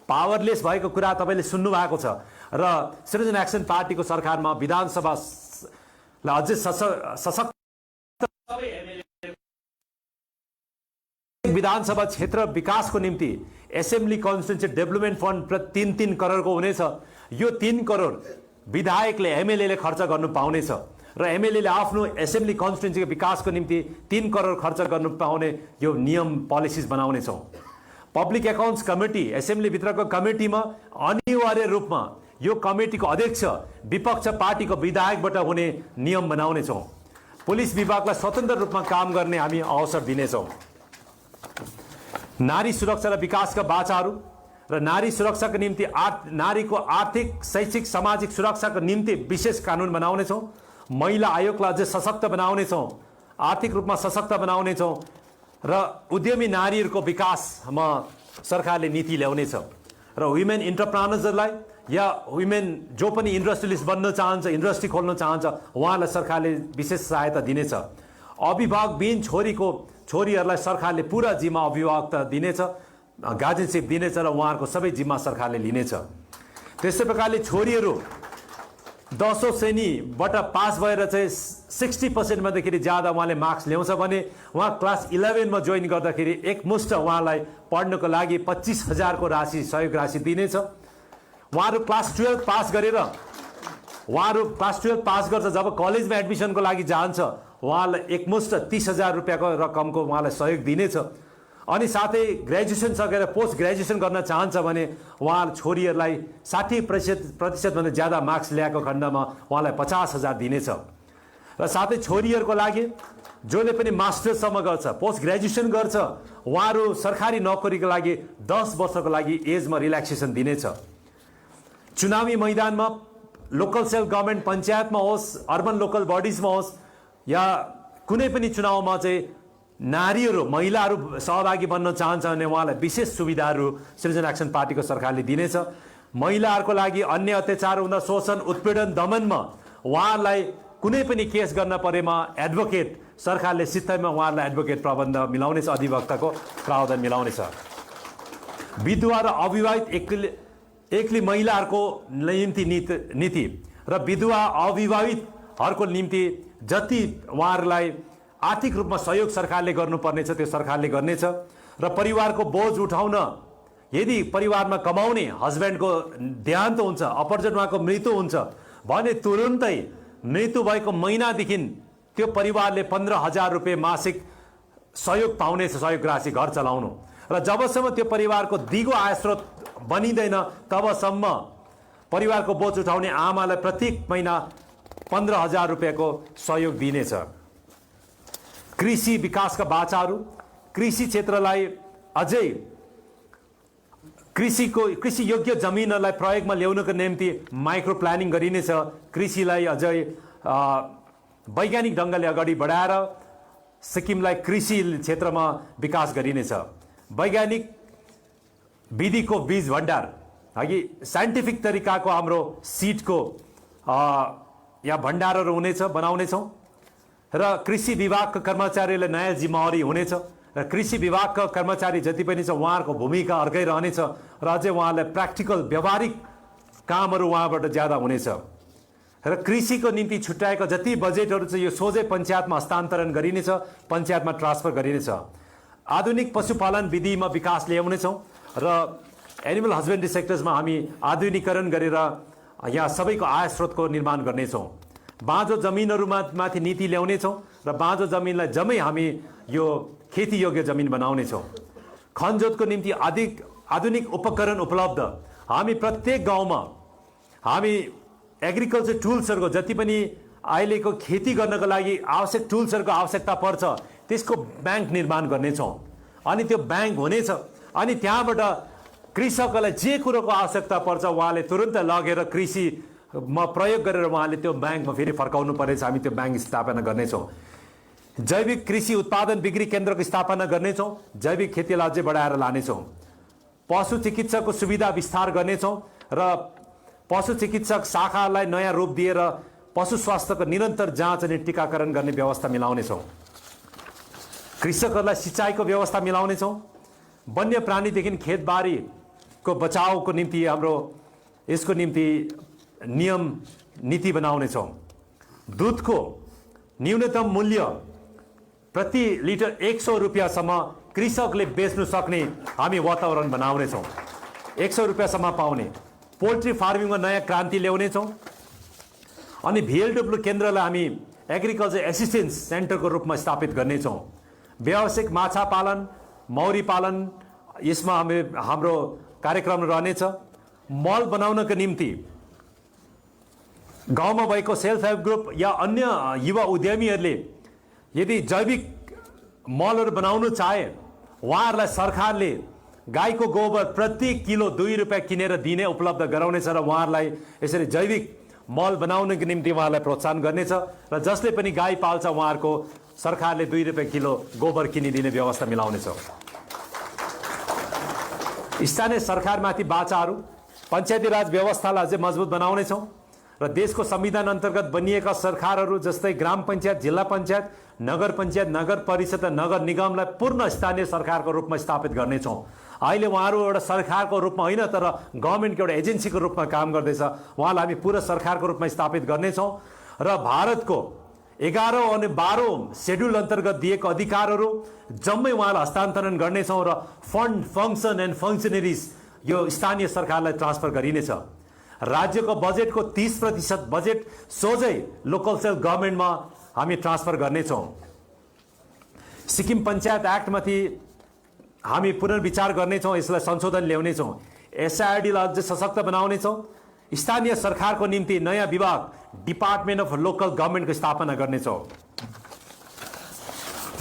पावरलेस भएको कुरा तपाईले सुन्नु भएको छ र सिटिजन एक्सन पार्टीको सरकारमा विधानसभालाई अझै सशक्त विधानसभा क्षेत्र विकासको निम्ति एसेम्ब्ली कन्स्टिट्युन्सी डेभलपमेन्ट फन्ड 3-3 करोडको हुनेछ। यो 3 करोड विधायकले एमएलएले खर्च गर्नु पाउनेछ र एमएलएले आफ्नो एसेम्ब्ली कन्स्टिट्युन्सीको विकासको निम्ति 3 करोड खर्च गर्नु पाउने यो नियम पोलिसिज बनाउनेछौँ। पब्लिक एकाउन्ट्स कमिटी एसेम्ब्ली भित्रको कमिटीमा अनिवार्य रूपमा यो कमिटीको अध्यक्ष विपक्ष पार्टीको विधायकबाट हुने नियम बनाउनेछौँ। पुलिस विभागलाई स्वतन्त्र रूपमा काम गर्ने हामी अवसर दिनेछौँ। नारी सुरक्षा र विकासका बाचाहरू र नारी सुरक्षाको निम्ति नारीको आर्थिक शैक्षिक सामाजिक सुरक्षाको निम्ति विशेष कानुन बनाउनेछौँ। महिला आयोगलाई अझै सशक्त बनाउनेछौँ, आर्थिक रूपमा सशक्त बनाउनेछौँ र उद्यमी नारीहरूको विकासमा सरकारले नीति ल्याउनेछ र वुमेन इन्टरप्रेन्योर्सहरूलाई या वुमेन जो पनि इन्डस्ट्रियलिस्ट बन्न चाहन्छ, इन्डस्ट्री खोल्न चाहन्छ, उहाँलाई सरकारले विशेष सहायता दिनेछ। अभिभावकविहीन छोरीहरूलाई सरकारले पुरा जिम्मा अभिभावकता दिनेछ, गार्जियनसिप दिनेछ र उहाँहरूको सबै जिम्मा सरकारले लिनेछ। त्यस्तै प्रकारले छोरीहरू 10औं श्रेणीबाट पास भएर चाहिँ 60% भन्दाखेरि ज्यादा उहाँले मार्क्स ल्याउँछ भने उहाँ क्लास 11 मा जोइन गर्दाखेरि एकमुष्ट उहाँलाई पढ्नको लागि 25,000 को राशि सहयोग राशि दिनेछ। उहाँहरू क्लास 12 पास गर्छ, जब कलेजमा एडमिसनको लागि जान्छ उहाँलाई एकमुष्ट 30,000 रुपियाँको रकमको उहाँलाई सहयोग दिनेछ। अनि साथै ग्रेजुएसन सकेर पोस्ट ग्रेजुएसन गर्न चाहन्छ भने उहाँ छोरीहरूलाई 60% भन्दा ज्यादा मार्क्स ल्याएको खण्डमा उहाँलाई 50,000 दिनेछ। र साथै छोरीहरूको लागि जसले पनि मास्टर्ससम्म गर्छ, पोस्ट ग्रेजुएसन गर्छ, उहाँहरू सरकारी नोकरीको लागि 10 वर्षको लागि एजमा रिल्याक्सेसन दिनेछ। चुनावी मैदानमा लोकल सेल्फ गभर्मेन्ट पञ्चायतमा होस्, अर्बन लोकल बडिजमा होस् या कुनै पनि चुनावमा चाहिँ नारीहरू महिलाहरू सहभागी बन्न चाहन्छ भने उहाँलाई विशेष सुविधाहरू सिटिजन एक्सन पार्टीको सरकारले दिनेछ। महिलाहरूको लागि अन्य अत्याचार हुँदा शोषण उत्पीडन दमनमा उहाँहरूलाई कुनै पनि केस गर्न परेमा एडभोकेट सरकारले सित्तैमा उहाँहरूलाई एडभोकेट प्रबन्ध मिलाउनेछ, अधिवक्ताको प्रावधान मिलाउनेछ। विधवा र अविवाहित एक्लै महिलाहरूको निम्ति नीति र विधवा अविवाहितहरूको निम्ति जति उहाँहरूलाई आर्थिक रूपमा सहयोग सरकारले गर्नुपर्नेछ त्यो सरकारले गर्नेछ। र परिवारको बोझ उठाउन यदि परिवारमा कमाउने हस्बेन्डको देहान्त हुन्छ, अपरजन उहाँको मृत्यु हुन्छ भने तुरुन्तै मृत्यु भएको महिनादेखि त्यो परिवारले 15,000 रुपियाँ मासिक सहयोग पाउनेछ, सहयोग राशि घर चलाउनु। र जबसम्म त्यो परिवारको दिगो आयस्रोत बनिँदैन तबसम्म परिवारको बोझ उठाउने आमालाई प्रत्येक महिना 15,000 रुपियाँको सहयोग दिनेछ। कृषि विकासका बाचाहरू, कृषि क्षेत्रलाई अझै कृषि योग्य जमिनहरूलाई प्रयोगमा ल्याउनको निम्ति माइक्रो प्लानिङ गरिनेछ। कृषिलाई अझै वैज्ञानिक ढङ्गले अगाडि बढाएर सिक्किमलाई कृषि क्षेत्रमा विकास गरिनेछ। वैज्ञानिक विधिको बीज भण्डार अघि साइन्टिफिक तरिकाको हाम्रो सिडको यहाँ भण्डारहरू हुनेछ, बनाउनेछौँ। र कृषि विभागका कर्मचारीलाई नयाँ जिम्मेवारी हुनेछ र कृषि विभागका कर्मचारी जति पनि छ उहाँहरूको भूमिका अर्कै रहनेछ र अझै उहाँलाई प्र्याक्टिकल व्यावहारिक कामहरू उहाँबाट ज्यादा हुनेछ। र कृषिको निम्ति छुट्याएको जति बजेटहरू छ यो सोझै पञ्चायतमा हस्तान्तरण गरिनेछ, पञ्चायतमा ट्रान्सफर गरिनेछ। आधुनिक पशुपालन विधिमा विकास ल्याउनेछौँ र एनिमल हस्बेन्ड्री सेक्टर्समा हामी आधुनिकीकरण गरेर यहाँ सबैको आय स्रोतको निर्माण गर्नेछौँ। बाँझो जमिनहरूमाथि नीति ल्याउनेछौँ र बाँझो जमिनलाई जम्मै हामी यो खेती योग्य जमिन बनाउनेछौँ। खनजोतको निम्ति आधुनिक उपकरण उपलब्ध हामी प्रत्येक गाउँमा हामी एग्रिकल्चर टुल्सहरूको जति पनि अहिलेको खेती गर्नको लागि आवश्यक टुल्सहरूको आवश्यकता पर्छ त्यसको ब्याङ्क निर्माण गर्नेछौँ। अनि त्यो ब्याङ्क हुनेछ अनि त्यहाँबाट कृषकलाई जे कुरोको आवश्यकता पर्छ उहाँले तुरुन्त लगेर कृषिमा प्रयोग गरेर उहाँले त्यो ब्याङ्कमा फेरि फर्काउनु पर्नेछ। हामी त्यो ब्याङ्क स्थापना गर्नेछौँ। जैविक कृषि उत्पादन बिक्री केन्द्रको स्थापना गर्नेछौँ। जैविक खेतीलाई अझै बढाएर लानेछौँ। पशु चिकित्साको सुविधा विस्तार गर्नेछौँ र पशु चिकित्सक शाखालाई नयाँ रूप दिएर पशु स्वास्थ्यको निरन्तर जाँच अनि टीकाकरण गर्ने व्यवस्था मिलाउनेछौँ। कृषकहरूलाई सिँचाइको व्यवस्था मिलाउनेछौँ। वन्य प्राणीदेखि खेतबारीको को बचावको निम्ति हाम्रो यसको निम्ति नियम नीति बनाउनेछौँ। दुधको न्यूनतम मूल्य प्रति लिटर 100 रुपियाँसम्म कृषकले बेच्नु सक्ने हामी वातावरण बनाउनेछौँ। 100 रुपियाँसम्म पाउने पोल्ट्री फार्मिङमा नयाँ क्रान्ति ल्याउनेछौँ। अनि VLW केन्द्रलाई हामी एग्रिकल्चर एसिस्टेन्स सेन्टरको रूपमा स्थापित गर्नेछौँ। व्यावसायिक माछा पालन, मौरी पालन यसमा हाम्रो कार्यक्रम रहनेछ। मल बनाउनको निम्ति गाउँमा भएको सेल्फ हेल्प ग्रुप या अन्य युवा उद्यमीहरूले यदि जैविक मलहरू बनाउनु चाहे उहाँहरूलाई सरकारले गाईको गोबर प्रति किलो 2 रुपियाँ किनेर दिने उपलब्ध गराउनेछ र उहाँहरूलाई यसरी जैविक मल बनाउनको निम्ति उहाँलाई प्रोत्साहन गर्नेछ र जसले पनि गाई पाल्छ उहाँहरूको सरकारले 2 रुपियाँ किलो गोबर किनिदिने व्यवस्था मिलाउनेछ। स्थानीय सरकारमाथि बाचाहरू पञ्चायती राज व्यवस्थालाई अझै मजबुत बनाउनेछौँ र देशको संविधान अन्तर्गत बनिएका सरकारहरू जस्तै ग्राम पञ्चायत, जिल्ला पञ्चायत, नगर पञ्चायत, नगर परिषद र नगर निगमलाई पूर्ण स्थानीय सरकारको रूपमा स्थापित गर्नेछौँ। अहिले उहाँहरू एउटा सरकारको रूपमा होइन तर गभर्मेन्टको एउटा एजेन्सीको रूपमा काम गर्दैछ, उहाँलाई हामी पूरा सरकारको रूपमा स्थापित गर्नेछौँ र भारतको 11औं अनि 12औं सेड्युल अन्तर्गत दिएको अधिकारहरू जम्मै उहाँलाई हस्तान्तरण गर्नेछौँ र फन्ड, फङ्सन एन्ड फङ्सनरिज यो स्थानीय सरकारलाई ट्रान्सफर गरिनेछ। राज्यको बजेटको 30% बजेट सोझै लोकल सेल्फ गभर्मेन्टमा हामी ट्रान्सफर गर्नेछौँ। सिक्किम पञ्चायत एक्टमाथि हामी पुनर्विचार गर्नेछौँ, यसलाई संशोधन ल्याउनेछौँ। SIRDलाई अझ सशक्त बनाउनेछौँ। स्थानीय सरकारको निम्ति नयाँ विभाग डिपार्टमेन्ट अफ लोकल गभर्मेन्टको स्थापना गर्नेछौँ।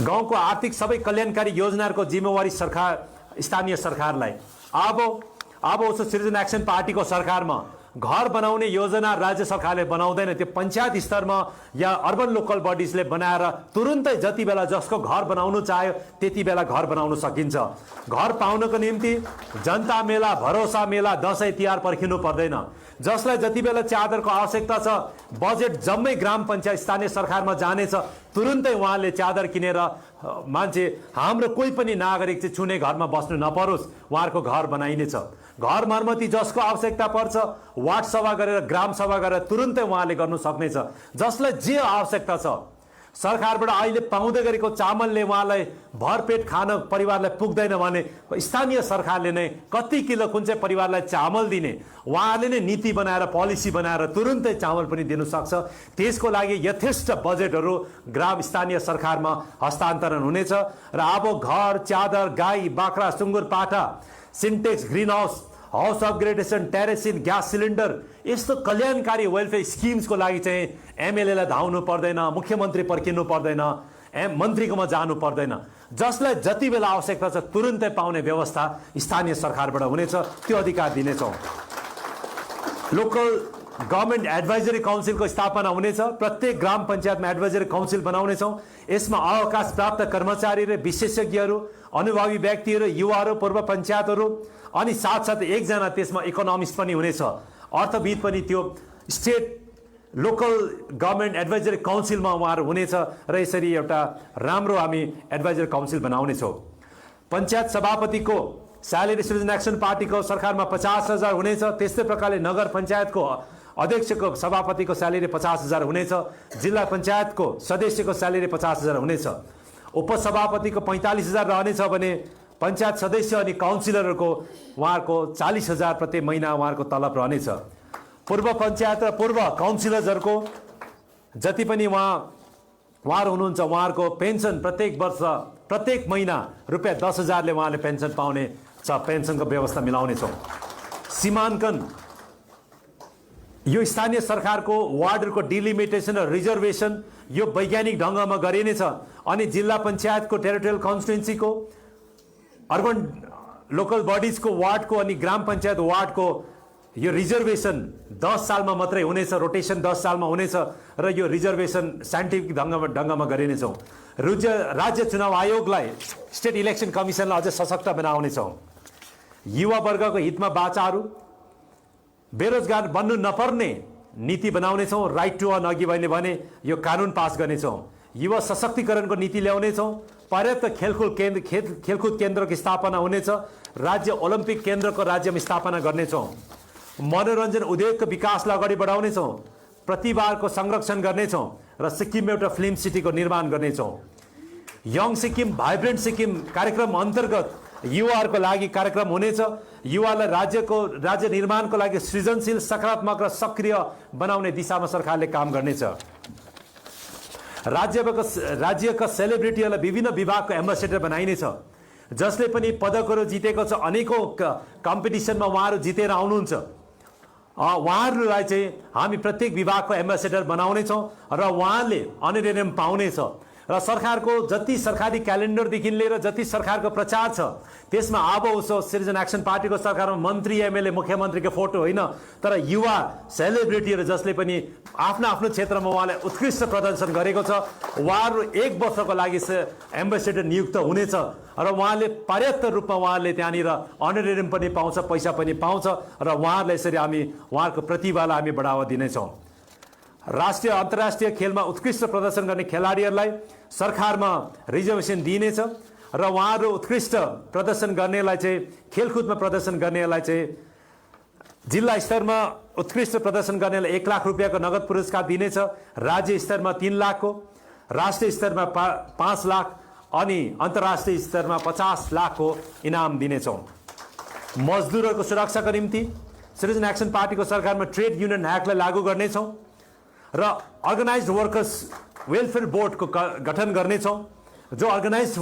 गाउँको आर्थिक सबै कल्याणकारी योजनाहरूको जिम्मेवारी स्थानीय सरकारलाई। अब उसो सिटिजन एक्सन पार्टीको सरकारमा घर बनाउने योजना राज्य सरकारले बनाउँदैन, त्यो पञ्चायत स्तरमा या अर्बन लोकल बडिजले बनाएर तुरुन्तै जति बेला जसको घर बनाउनु चाह्यो त्यति बेला घर बनाउन सकिन्छ। घर पाउनको निम्ति जनता मेला, भरोसा मेला, दसैँ तिहार पर्खिनु पर्दैन। जसलाई जति बेला च्यादरको आवश्यकता छ बजेट जम्मै ग्राम पञ्चायत स्थानीय सरकारमा जानेछ, तुरुन्तै उहाँले च्यादर किनेर मान्छे हाम्रो कोही पनि नागरिक चाहिँ छुने घरमा बस्नु नपरोस्, उहाँहरूको घर बनाइनेछ। घर मर्मती जसको आवश्यकता पर्छ वार्ड सभा गरेर, ग्राम सभा गरेर तुरुन्तै उहाँले गर्नु सक्नेछ। जसलाई जे आवश्यकता छ सरकारबाट अहिले पाउँदै गरेको चामलले उहाँलाई भरपेट खान परिवारलाई पुग्दैन भने स्थानीय सरकारले नै कति किलो कुन चाहिँ परिवारलाई चामल दिने उहाँले नै नीति बनाएर, पोलिसी बनाएर तुरुन्तै चामल पनि दिनु सक्छ। त्यसको लागि यथेष्ट बजेटहरू ग्राम स्थानीय सरकारमा हस्तान्तरण हुनेछ र अब घर, च्यादर, गाई, बाख्रा, सुँगुर, पाठा, सिन्टेक्स, ग्रिन हाउस अपग्रेडेसन, टेरेसिन, ग्यास सिलिन्डर यस्तो कल्याणकारी वेलफेयर स्किम्सको लागि चाहिँ MLAलाई धाउनु पर्दैन, मुख्यमन्त्री पर्खिनु पर्दैन, मन्त्रीकोमा जानु पर्दैन। जसलाई जति बेला आवश्यकता छ तुरुन्तै पाउने व्यवस्था स्थानीय सरकारबाट हुनेछ, त्यो अधिकार दिनेछौँ। लोकल गभर्मेन्ट एडभाइजरी काउन्सिलको स्थापना हुनेछ। प्रत्येक ग्राम पञ्चायतमा एडभाइजरी काउन्सिल बनाउनेछौँ। यसमा अवकाश प्राप्त कर्मचारी र विशेषज्ञहरू, अनुभवी व्यक्तिहरू, युवाहरू, पूर्व पञ्चायतहरू अनि साथसाथै एकजना त्यसमा इकोनोमिस्ट पनि हुनेछ, अर्थविद पनि। त्यो स्टेट लोकल गभर्मेन्ट एडभाइजरी काउन्सिलमा उहाँहरू हुनेछ र यसरी एउटा राम्रो हामी एडभाइजरी काउन्सिल बनाउनेछौँ। पञ्चायत सभापतिको स्यालेरी सिटिजन एक्सन पार्टीको सरकारमा 50,000 हुनेछ। त्यस्तै प्रकारले नगर पञ्चायतको अध्यक्षको सभापतिको स्यालेरी 50,000 हुनेछ। जिल्ला पञ्चायतको सदस्यको स्यालेरी 50,000 हुनेछ। उपसभापतिको 45,000 रहनेछ भने पञ्चायत सदस्य अनि काउन्सिलरहरूको उहाँहरूको 40,000 प्रति महिना उहाँहरूको तलब रहनेछ। पूर्व पञ्चायत र पूर्व काउन्सिलर्सहरूको जति पनि उहाँहरू हुनुहुन्छ उहाँहरूको पेन्सन प्रत्येक वर्ष, प्रत्येक महिना रुपियाँ 10,000ले उहाँले पेन्सन पाउने छ। पेन्सनको व्यवस्था मिलाउनेछौँ। सीमाङ्कन यो स्थानीय सरकारको वार्डहरूको डिलिमिटेसन र रिजर्भेसन यो वैज्ञानिक ढङ्गमा गरिनेछ अनि जिल्ला पञ्चायतको टेरिटोरियल कन्स्टिट्युन्सीको, अर्बन लोकल बडिजको वार्डको अनि ग्राम पञ्चायत वार्डको यो रिजर्भेसन 10 सालमा मात्रै हुनेछ, रोटेसन 10 सालमा हुनेछ र यो रिजर्भेसन साइन्टिफिक ढङ्गमा गरिनेछौँ। राज्य चुनाव आयोगलाई, स्टेट इलेक्सन कमिसनलाई अझ सशक्त बनाउनेछौँ। युवा वर्गको हितमा बाचाहरू, बेरोजगार बन्नु नपर्ने नीति बनाउनेछौँ। राइट टु अर्न अघि मैले भने यो कानुन पास गर्नेछौँ। युवा सशक्तिकरणको नीति ल्याउनेछौँ, पर्याप्त खेलकुद केन्द्रको स्थापना हुनेछ, राज्य ओलम्पिक केन्द्रको राज्यमा स्थापना गर्नेछौँ, मनोरञ्जन उद्योगको विकासलाई अगाडि बढाउनेछौँ, प्रतिभाको संरक्षण गर्नेछौँ र सिक्किममा एउटा फिल्म सिटीको निर्माण गर्नेछौँ। यङ सिक्किम भाइब्रेन्ट सिक्किम कार्यक्रम अन्तर्गत युवाहरूको लागि कार्यक्रम हुनेछ। युवालाई राज्य निर्माणको लागि सृजनशील, सकारात्मक र सक्रिय बनाउने दिशामा सरकारले काम गर्नेछ। राज्यका सेलिब्रिटीहरूलाई विभिन्न विभागको एम्बेसेडर बनाइनेछ, जसले पनि पदकहरू जितेको छ, अनेकौँ कम्पिटिसनमा उहाँहरू जितेर आउनुहुन्छ। उहाँहरूलाई चाहिँ हामी प्रत्येक विभागको एम्बेसेडर बनाउनेछौँ र उहाँले अनरेरियम पाउनेछ। र सरकारको जति सरकारी क्यालेन्डरदेखि लिएर जति सरकारको प्रचार छ त्यसमा अब उसो सिटिजन एक्सन पार्टीको सरकारमा मन्त्री, एमएलए, मुख्यमन्त्रीको फोटो होइन, तर युवा सेलिब्रिटीहरू जसले पनि आफ्नो आफ्नो क्षेत्रमा उहाँले उत्कृष्ट प्रदर्शन गरेको छ, उहाँहरू 1 वर्षको लागि एम्बेसेडर नियुक्त हुनेछ र उहाँले पर्याप्त रूपमा उहाँले त्यहाँनिर अनरेरियम पनि पाउँछ, पैसा पनि पाउँछ र उहाँहरूलाई यसरी हामी उहाँहरूको प्रतिभालाई हामी बढावा दिनेछौँ। राष्ट्रिय अन्तर्राष्ट्रिय खेलमा उत्कृष्ट प्रदर्शन गर्ने खेलाडीहरूलाई सरकारमा रिजर्भेसन दिइनेछ र उहाँहरू उत्कृष्ट प्रदर्शन गर्नेलाई चाहिँ खेलकुदमा प्रदर्शन गर्नेलाई चाहिँ जिल्ला स्तरमा उत्कृष्ट प्रदर्शन गर्नेलाई 1 लाख रुपियाँको नगद पुरस्कार दिनेछ, राज्य स्तरमा 3 लाखको, राष्ट्रिय स्तरमा 5 लाख अनि अन्तर्राष्ट्रिय स्तरमा 50 लाखको इनाम दिनेछौँ। मजदुरहरूको सुरक्षाको निम्ति सिटिजन एक्सन पार्टीको सरकारमा ट्रेड युनियन एक्टलाई लागू गर्नेछौँ र अर्गनाइज्ड वर्कर्स वेलफेयर बोर्डको गठन गर्नेछौँ। जो अर्गनाइज्ड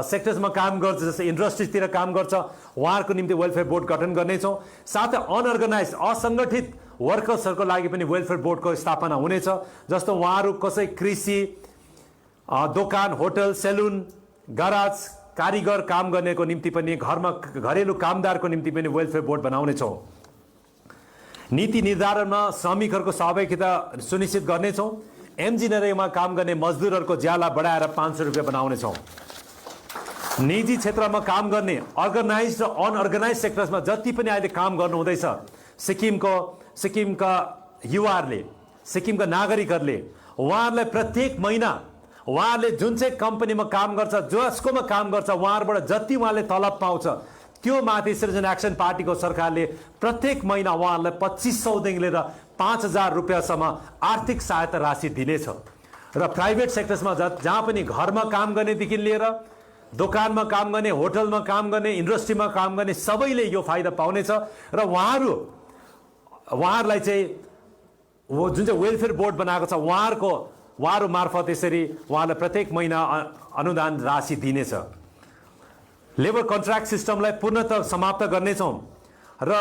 सेक्टर्समा काम गर्छ, जस्तै इन्डस्ट्रिजतिर काम गर्छ, उहाँहरूको निम्ति वेलफेयर बोर्ड गठन गर्नेछौँ। साथै अनअर्गनाइज्ड असङ्गठित वर्कर्सहरूको लागि पनि वेलफेयर बोर्डको स्थापना हुनेछ, जस्तो उहाँहरू कसै कृषि, दोकान, होटल, सेलुन, गराज, कारिगर काम गर्नेको निम्ति पनि, घरेलु कामदारको निम्ति पनि वेलफेयर बोर्ड बनाउनेछौँ। नीति निर्धारणमा श्रमिकहरूको सहभागिता सुनिश्चित गर्नेछौँ। एमजिनरेगामा काम गर्ने मजदुरहरूको ज्याला बढाएर 500 रुपियाँ बनाउनेछौँ। निजी क्षेत्रमा काम गर्ने अर्गनाइज्ड र अनअर्गनाइज्ड सेक्टर्समा जति पनि अहिले काम गर्नु हुँदैछ, सिक्किमका युवाहरूले, सिक्किमका नागरिकहरूले, उहाँहरूलाई प्रत्येक महिना उहाँहरूले जुन चाहिँ कम्पनीमा काम गर्छ, जसकोमा काम गर्छ, उहाँहरूबाट जति उहाँले तलब पाउँछ त्यो माथि सिटिजन एक्सन पार्टीको सरकारले प्रत्येक महिना उहाँहरूलाई 2500 देखि लिएर 5000 रुपियाँसम्म आर्थिक सहायता राशि दिनेछ। र प्राइभेट सेक्टर्समा जहाँ पनि घरमा काम गर्नेदेखि लिएर दोकानमा काम गर्ने, होटलमा काम गर्ने, इन्डस्ट्रीमा काम गर्ने सबैले यो फाइदा पाउनेछ र उहाँहरूलाई चाहिँ जुन चाहिँ वेलफेयर बोर्ड बनाएको छ उहाँहरू मार्फत यसरी उहाँलाई प्रत्येक महिना अनुदान राशि दिनेछ। लेबर कन्ट्र्याक्ट सिस्टमलाई पूर्णतः समाप्त गर्नेछौँ र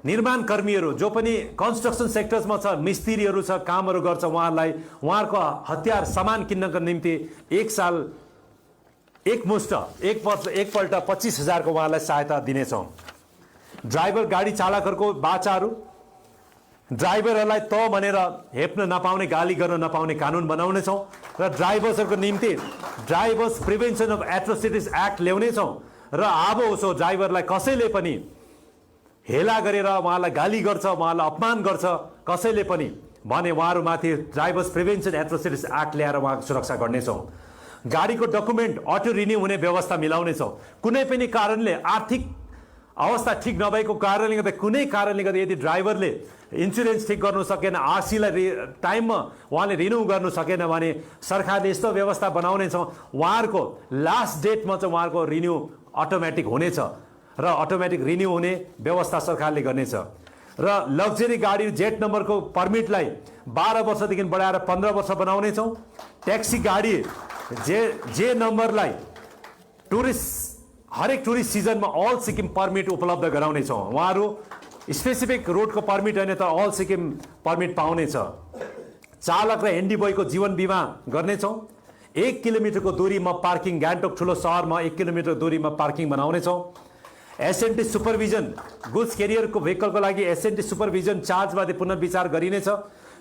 निर्माण कर्मीहरू जो पनि कन्स्ट्रक्सन सेक्टर्समा छ, मिस्त्रीहरू छ, कामहरू गर्छ, उहाँहरूलाई उहाँहरूको हतियार सामान किन्नको निम्ति एकपल्ट 25,000 को उहाँलाई सहायता दिनेछौँ। ड्राइभर गाडी चालकहरूको बाचाहरू, ड्राइभरहरूलाई त भनेर हेप्न नपाउने, गाली गर्न नपाउने कानुन बनाउनेछौँ र ड्राइभर्सहरूको निम्ति drivers prevention of atrocities act ल्याउनेछौँ र अब उसो ड्राइभरलाई कसैले पनि हेला गरेर उहाँलाई गाली गर्छ, उहाँलाई अपमान गर्छ कसैले पनि भने उहाँहरूमाथि ड्राइभर्स प्रिभेन्सन एट्रोसिटिज एक्ट ल्याएर उहाँको सुरक्षा गर्नेछौँ। गाडीको डकुमेन्ट अटो रिन्यू हुने व्यवस्था मिलाउनेछौँ। कुनै पनि कारणले आर्थिक अवस्था ठिक नभएको कारणले गर्दा, कुनै कारणले गर्दा यदि ड्राइभरले इन्सुरेन्स ठिक गर्नु सकेन, आरसीलाई टाइममा उहाँले रिन्यू गर्नु सकेन भने सरकारले यस्तो व्यवस्था बनाउनेछौँ उहाँहरूको लास्ट डेटमा चाहिँ उहाँहरूको रिन्यू अटोमेटिक हुनेछ र अटोमेटिक रिन्यू हुने व्यवस्था सरकारले गर्नेछ। र लग्जरी गाडी जेट नम्बरको पर्मिटलाई 12 वर्षदेखि बढाएर 15 वर्ष बनाउनेछौँ। ट्याक्सी गाडी जे नम्बरलाई हरेक टुरिस्ट सिजनमा अल सिक्किम पर्मिट उपलब्ध गराउनेछौँ। उहाँहरू स्पेसिफिक रोडको पर्मिट होइन तर अल सिक्किम पर्मिट पाउनेछ। चालक र हेन्डी बोयको जीवन बिमा गर्नेछौँ। 1 किलोमिटरको दूरीमा पार्किङ, गान्तोक ठुलो सहरमा 1 किलोमिटर दूरीमा पार्किङ बनाउनेछौँ। एसएनटी सुपरभिजन, गुड्स केरियरको भेहिकलको लागि एसएनटी सुपरभिजन चार्जमाथि पुनर्विचार गरिनेछ।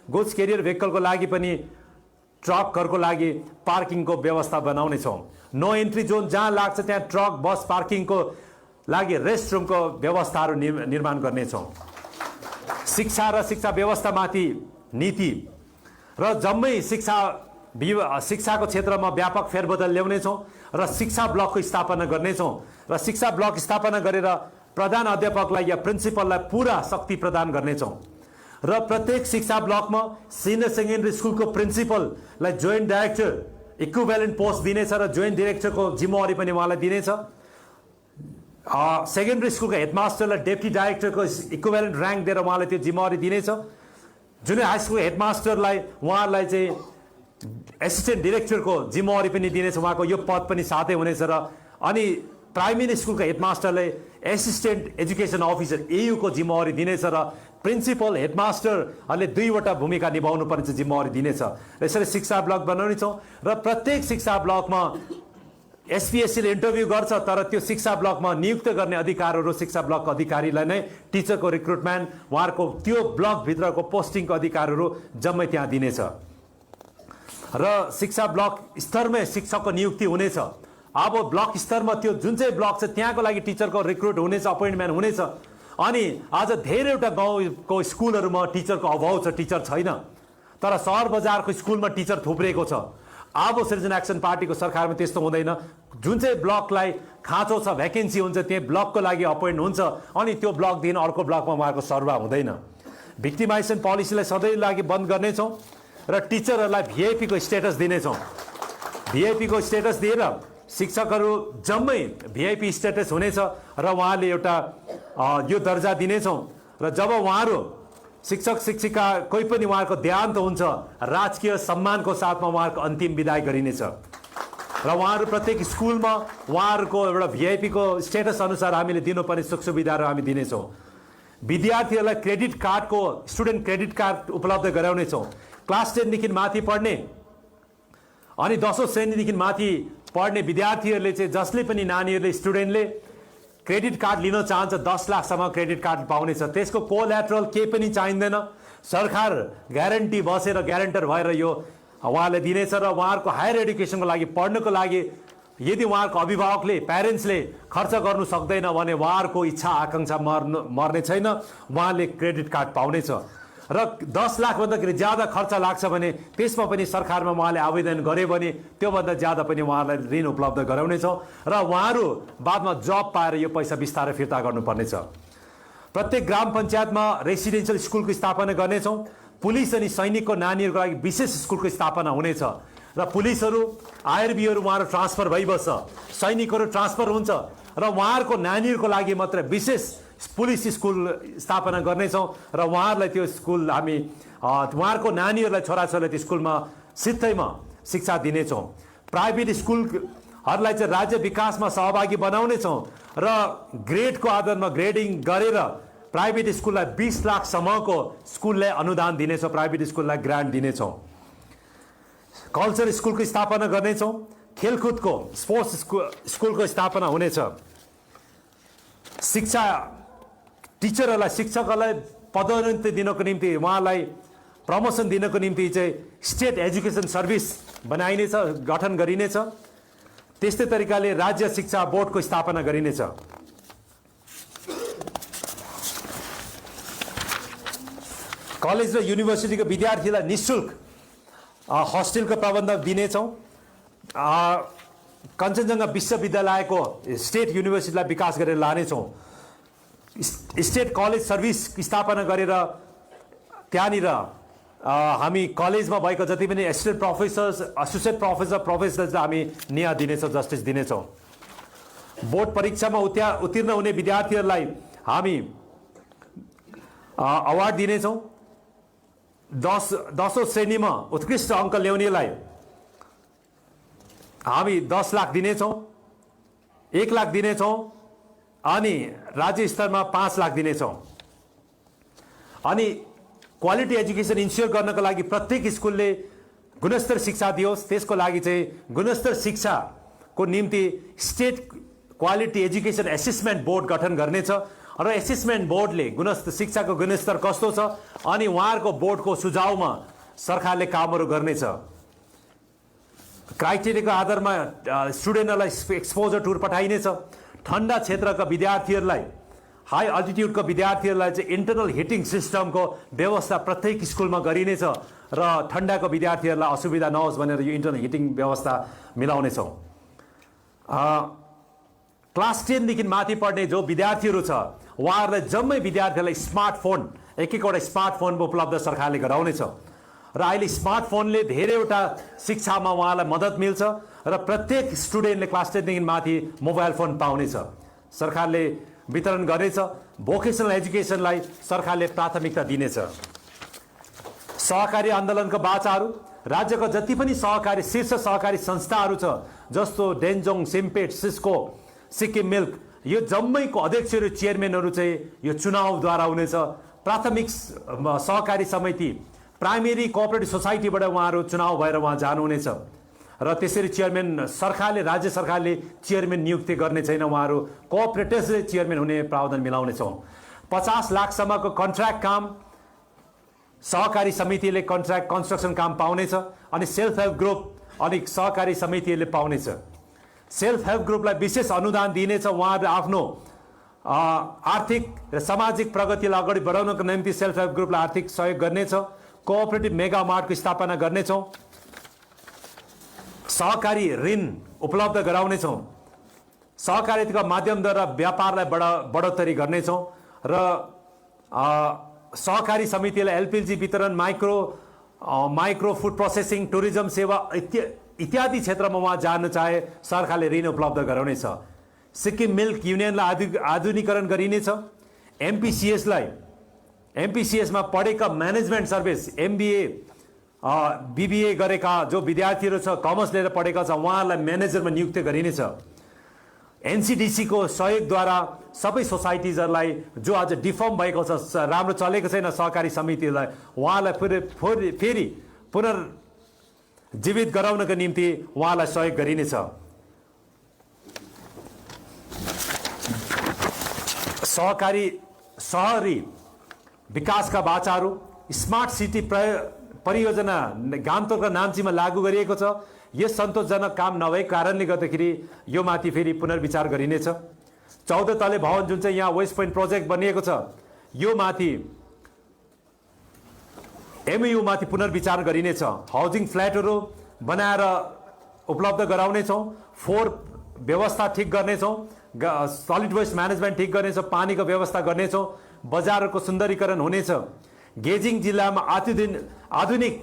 गुड्स केरियर भेहिकलको लागि पनि ट्रकहरूको लागि पार्किङको व्यवस्था बनाउनेछौँ। नो एन्ट्री जोन जहाँ लाग्छ त्यहाँ ट्रक, बस पार्किङको लागि रेस्टरुमको व्यवस्थाहरू निर्माण गर्नेछौँ। शिक्षा र शिक्षा व्यवस्थामाथि नीति र जम्मै शिक्षा शिक्षाको क्षेत्रमा व्यापक फेरबदल ल्याउनेछौँ र शिक्षा ब्लकको स्थापना गर्नेछौँ र शिक्षा ब्लक स्थापना गरेर प्रधान अध्यापकलाई या प्रिन्सिपललाई पुरा शक्ति प्रदान गर्नेछौँ र प्रत्येक शिक्षा ब्लकमा सिनियर सेकेन्डरी स्कुलको प्रिन्सिपललाई जोइन्ट डाइरेक्टर इक्विभ्यालेन्ट पोस्ट दिनेछ र जोइन्ट डिरेक्टरको जिम्मेवारी पनि उहाँलाई दिनेछ। सेकेन्डरी स्कुलको हेडमास्टरलाई डेप्टी डाइरेक्टरको इक्विभ्यालेन्ट ऱ्याङ्क दिएर उहाँलाई त्यो जिम्मेवारी दिनेछ। जुनियर हाई स्कुल हेडमास्टरलाई उहाँलाई चाहिँ एसिस्टेन्ट डिरेक्टरको जिम्मेवारी पनि दिनेछ, उहाँको यो पद पनि साथै हुनेछ र अनि प्राइमेरी स्कुलको हेडमास्टरले एसिस्टेन्ट एजुकेसन अफिसर एयुको जिम्मेवारी दिनेछ र प्रिन्सिपल हेडमास्टरहरूले 2वटा भूमिका निभाउनु पर्ने जिम्मेवारी दिनेछ। यसरी शिक्षा ब्लक बनाउनेछौँ र प्रत्येक शिक्षा ब्लकमा एसपीएससीले इन्टरभ्यू गर्छ, तर त्यो शिक्षा ब्लकमा नियुक्त गर्ने अधिकारहरू शिक्षा ब्लक अधिकारीलाई नै टिचरको रिक्रुटमेन्ट उहाँहरूको त्यो ब्लकभित्रको पोस्टिङको अधिकारहरू जम्मै त्यहाँ दिनेछ र शिक्षा ब्लक स्तरमै शिक्षकको नियुक्ति हुनेछ। अब ब्लक स्तरमा त्यो जुन चाहिँ ब्लक छ त्यहाँको लागि टिचरको रिक्रुट हुनेछ, अपोइन्टमेन्ट हुनेछ। अनि आज धेरैवटा गाउँको स्कुलहरूमा टिचरको अभाव छ, टिचर छैन, तर सहर बजारको स्कुलमा टिचर थुप्रिएको छ। अब सृजना एक्सन पार्टीको सरकारमा त्यस्तो हुँदैन। जुन चाहिँ ब्लकलाई खाँचो छ, भ्याकेन्सी हुन्छ, त्यही ब्लकको लागि अपोइन्ट हुन्छ अनि त्यो ब्लकदेखि अर्को ब्लकमा उहाँको सर्वा हुँदैन। भिक्टिमाइजेसन पोलिसीलाई सधैँ लागि बन्द गर्नेछौँ र टिचरहरूलाई भिआइपीको स्टेटस दिनेछौँ। भिआइपीको स्टेटस दिएर शिक्षकहरू जम्मै भिआइपी स्टेटस हुनेछ र उहाँले एउटा यो दर्जा दिनेछौँ र जब उहाँहरू शिक्षक शिक्षिका कोही पनि उहाँहरूको देहान्त हुन्छ राजकीय सम्मानको साथमा उहाँहरूको अन्तिम विदाई गरिनेछ र उहाँहरू प्रत्येक स्कुलमा उहाँहरूको एउटा भिआइपीको स्टेटस अनुसार हामीले दिनुपर्ने सुख सुविधाहरू हामी दिनेछौँ। विद्यार्थीहरूलाई क्रेडिट कार्डको स्टुडेन्ट क्रेडिट कार्ड उपलब्ध गराउनेछौँ। क्लास 10 देखि माथि पढ्ने अनि 10औं श्रेणीदेखि माथि पढ्ने विद्यार्थीहरूले चाहिँ जसले पनि नानीहरूले स्टुडेन्टले क्रेडिट कार्ड लिन चाहन्छ 10 लाखसम्म क्रेडिट कार्ड पाउनेछ। त्यसको कोल्याट्रल केही पनि चाहिँदैन, सरकार ग्यारेन्टी बसेर ग्यारेन्टर भएर यो उहाँले दिनेछ र उहाँहरूको हायर एडुकेसनको लागि पढ्नको लागि यदि उहाँहरूको अभिभावकले प्यारेन्ट्सले खर्च गर्नु सक्दैन भने उहाँहरूको इच्छा आकाङ्क्षा मर्ने छैन, उहाँले क्रेडिट कार्ड पाउनेछ र 10 लाखभन्दाखेरि ज्यादा खर्च लाग्छ भने त्यसमा पनि सरकारमा उहाँले आवेदन गरे भने त्योभन्दा ज्यादा पनि उहाँलाई ऋण उपलब्ध गराउनेछौँ र उहाँहरू बादमा जब पाएर यो पैसा बिस्तारै फिर्ता गर्नुपर्नेछ। प्रत्येक ग्राम पञ्चायतमा रेसिडेन्सियल स्कुलको स्थापना गर्नेछौँ। पुलिस अनि सैनिकको नानीहरूको लागि विशेष स्कुलको स्थापना हुनेछ र पुलिसहरू आइआरबीहरू उहाँहरू ट्रान्सफर भइबस्छ, सैनिकहरू ट्रान्सफर हुन्छ र उहाँहरूको नानीहरूको लागि मात्र विशेष पुलिस स्कुल स्थापना गर्नेछौँ र उहाँहरूलाई त्यो स्कुल हामी उहाँहरूको नानीहरूलाई छोराछोरीलाई त्यो स्कुलमा सित्तैमा शिक्षा दिनेछौँ। प्राइभेट स्कुलहरूलाई चाहिँ राज्य विकासमा सहभागी बनाउनेछौँ र ग्रेडको आधारमा ग्रेडिङ गरेर प्राइभेट स्कुललाई 20 लाखसम्मको स्कुललाई अनुदान दिनेछौँ, प्राइभेट स्कुललाई ग्रान्ट दिनेछौँ। कल्चर स्कुलको स्थापना गर्नेछौँ। खेलकुदको स्पोर्ट्स स्कुलको स्थापना हुनेछ। शिक्षा टिचरहरूलाई शिक्षकहरूलाई पदोन्नति दिनको निम्ति उहाँलाई प्रमोसन दिनको निम्ति चाहिँ स्टेट एजुकेसन सर्भिस बनाइनेछ, गठन गरिनेछ। त्यस्तै तरिकाले राज्य शिक्षा बोर्डको स्थापना गरिनेछ। कलेज र युनिभर्सिटीको विद्यार्थीलाई निःशुल्क हस्टेलको प्रबन्ध दिनेछौँ। कञ्चनजङ्घा विश्वविद्यालयको स्टेट युनिभर्सिटीलाई विकास गरेर लानेछौँ। स्टेट कलेज सर्भिस स्थापना गरेर त्यहाँनिर हामी कलेजमा भएको जति पनि एसिस्टेन्ट प्रोफेसर्स, एसोसिएट प्रोफेसर, प्रोफेसर्सलाई हामी न्याय दिनेछौँ, जस्टिस दिनेछौँ। बोर्ड परीक्षामा उत्तीर्ण हुने विद्यार्थीहरूलाई हामी अवार्ड दिनेछौँ। 10औं श्रेणीमा उत्कृष्ट अङ्क ल्याउनेलाई हामी 10 लाख दिनेछौँ, 1 लाख दिनेछौँ अनि राज्य स्तरमा 5 लाख दिनेछौँ। अनि क्वालिटी एजुकेसन इन्स्योर गर्नको लागि प्रत्येक स्कुलले गुणस्तर शिक्षा दियोस्, त्यसको लागि चाहिँ गुणस्तर शिक्षाको निम्ति state quality education assessment board गठन गर्नेछ र एसेसमेन्ट बोर्डले गुणस्तर शिक्षाको गुणस्तर कस्तो छ अनि उहाँहरूको बोर्डको सुझावमा सरकारले कामहरू गर्नेछ। क्राइटेरियाको आधारमा स्टुडेन्टहरूलाई एक्सपोजर टुर पठाइनेछ। ठन्डा क्षेत्रका विद्यार्थीहरूलाई, हाई अल्टिट्युडको विद्यार्थीहरूलाई चाहिँ इन्टरनल हिटिङ सिस्टमको व्यवस्था प्रत्येक स्कुलमा गरिनेछ र ठन्डाको विद्यार्थीहरूलाई असुविधा नहोस् भनेर यो इन्टरनल हिटिङ व्यवस्था मिलाउनेछौँ। क्लास 10 देखि माथि पढ्ने जो विद्यार्थीहरू छ उहाँहरूलाई जम्मै विद्यार्थीहरूलाई स्मार्टफोन एक-एकवटा स्मार्टफोन उपलब्ध सरकारले गराउनेछ र अहिले स्मार्टफोनले धेरैवटा शिक्षामा उहाँलाई मद्दत मिल्छ र प्रत्येक स्टुडेन्टले क्लास 10 देखि माथि मोबाइल फोन पाउनेछ। सरकारले वितरण गर्नेछ। भोकेसनल एजुकेसनलाई सरकारले प्राथमिकता दिनेछ। सहकारी आन्दोलनको बाचाहरू राज्यको जति पनि सहकारी शीर्ष सहकारी संस्थाहरू छ जस्तो डेन्जोङ, सिम्पेट, सिस्को, सिक्किम मिल्क यो जम्मैको अध्यक्षहरू चेयरम्यानहरू चाहिँ यो चुनावद्वारा हुनेछ। प्राथमिक सहकारी समिति प्राइमेरी कोअपरेटिभ सोसाइटीबाट उहाँहरू चुनाव भएर उहाँ जानुहुनेछ र त्यसरी चेयरम्यान सरकारले राज्य सरकारले चेयरम्यान नियुक्ति गर्ने छैन। उहाँहरू कोअपरेटिभले चेयरम्यान हुने प्रावधान मिलाउनेछौँ। 50 लाखसम्मको कन्ट्र्याक्ट काम सहकारी समितिले कन्स्ट्रक्सन काम पाउनेछ अनि सेल्फ हेल्प ग्रुप अनि सहकारी समितिहरूले पाउनेछ। सेल्फ हेल्प ग्रुपलाई विशेष अनुदान दिइनेछ। उहाँहरूले आफ्नो आर्थिक र सामाजिक प्रगतिलाई अगाडि बढाउनको निम्ति सेल्फ हेल्प ग्रुपलाई आर्थिक सहयोग गर्नेछ। कोअपरेटिभ मेगा मार्टको स्थापना गर्नेछौँ। सहकारी ऋण उपलब्ध गराउनेछौँ। सहकारीको माध्यमद्वारा व्यापारलाई बढोत्तरी गर्नेछौँ र सहकारी समितिलाई एलपिजी वितरण, माइक्रो फुड प्रोसेसिङ, टुरिज्म सेवा इत्यादि क्षेत्रमा उहाँ जान चाहे सरकारले ऋण उपलब्ध गराउनेछ। सिक्किम मिल्क युनियनलाई आधुनिकीकरण गरिनेछ। एमपिसिएसमा पढेका म्यानेजमेन्ट सर्भिस एमबिए बिबिए गरेका जो विद्यार्थीहरू छ कमर्स लिएर पढेका छ उहाँहरूलाई म्यानेजरमा नियुक्ति गरिनेछ। एनसिडिसीको सहयोगद्वारा सबै सोसाइटिजहरूलाई जो आज डिफर्म भएको छ राम्रो चलेको छैन सहकारी समितिलाई उहाँलाई फेरि पुनर्जीवित गराउनको निम्ति उहाँलाई सहयोग गरिनेछ। सहरी विकासका बाचाहरू स्मार्ट सिटी परियोजना गान्तोक र नाम्चीमा लागू गरिएको छ। यस सन्तोषजनक काम नभएको कारणले गर्दाखेरि यो माथि फेरि पुनर्विचार गरिनेछ। 14 तले भवन जुन चाहिँ यहाँ वेस्ट पोइन्ट प्रोजेक्ट बनिएको छ यो माथि एमयू माथि पुनर्विचार गरिनेछ। हाउसिङ फ्ल्याटहरू बनाएर उपलब्ध गराउनेछौँ। फोहोर व्यवस्था ठिक गर्नेछौँ। सलिड वेस्ट म्यानेजमेन्ट ठिक गर्नेछौँ। पानीको व्यवस्था गर्नेछौँ। बजारको सुन्दरीकरण हुनेछ। गेजिङ जिल्लामा आधुनिक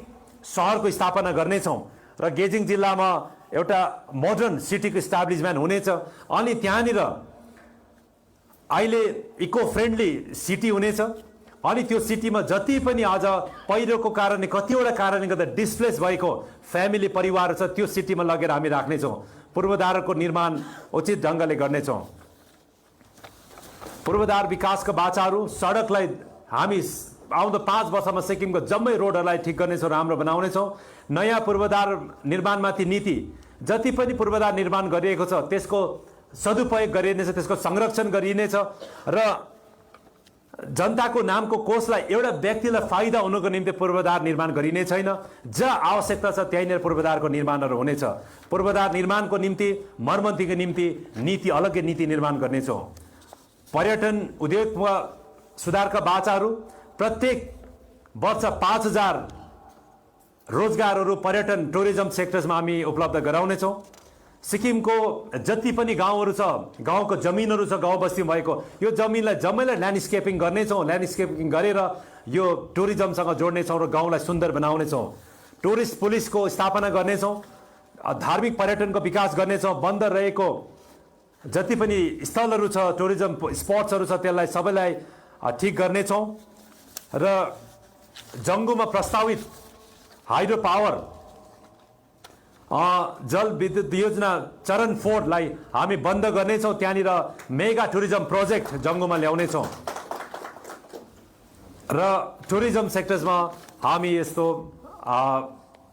सहरको स्थापना गर्नेछौँ र गेजिङ जिल्लामा एउटा मोडर्न सिटीको इस्टाब्लिसमेन्ट हुनेछ। अनि त्यहाँनिर अहिले इको फ्रेन्डली सिटी हुनेछ। अनि त्यो सिटीमा जति पनि आज पहिरोको कारणले कतिवटा कारणले गर्दा डिस्प्लेस भएको फ्यामिली परिवार छ त्यो सिटीमा लगेर हामी राख्नेछौँ। पूर्वाधारको निर्माण उचित ढङ्गले गर्नेछौँ। पूर्वाधार विकासका बाचाहरू सडकलाई हामी आउँदो 5 वर्षमा सिक्किमको जम्मै रोडहरूलाई ठिक गर्नेछौँ, राम्रो बनाउनेछौँ। नयाँ पूर्वाधार निर्माणमाथि नीति जति पनि पूर्वाधार निर्माण गरिएको छ त्यसको सदुपयोग गरिनेछ, त्यसको संरक्षण गरिनेछ र जनताको नामको कोषलाई एउटा व्यक्तिलाई फाइदा हुनुको निम्ति पूर्वाधार निर्माण गरिने छैन। जहाँ आवश्यकता छ त्यहीँनिर पूर्वाधारको निर्माणहरू हुनेछ। पूर्वाधार निर्माणको निम्ति मर्मतीको निम्ति नीति अलग्गै नीति निर्माण गर्नेछौँ। पर्यटन उद्योगमा सुधारका बाचाहरू प्रत्येक वर्ष 5000 रोजगारहरू पर्यटन टुरिज्म सेक्टर्समा हामी उपलब्ध गराउनेछौँ। सिक्किमको जति पनि गाउँहरू छ गाउँको जमिनहरू छ गाउँ बस्तीमा भएको यो जमिनलाई जम्मैलाई ल्यान्डस्केपिङ गर्नेछौँ। ल्यान्डस्केपिङ गरेर यो टुरिज्मसँग जोड्नेछौँ र गाउँलाई सुन्दर बनाउनेछौँ। टुरिस्ट पुलिसको स्थापना गर्नेछौँ। धार्मिक पर्यटनको विकास गर्नेछौँ। बन्द रहेको जति पनि स्थलहरू छ टुरिज्म स्पट्सहरू छ त्यसलाई सबैलाई ठिक गर्नेछौँ र जङ्गुमा प्रस्तावित हाइड्रो पावर जल विद्युत योजना चरण 4 लाई हामी बन्द गर्नेछौँ। त्यहाँनिर मेगा टुरिज्म प्रोजेक्ट जङ्गुमा ल्याउनेछौँ र टुरिज्म सेक्टर्समा हामी यस्तो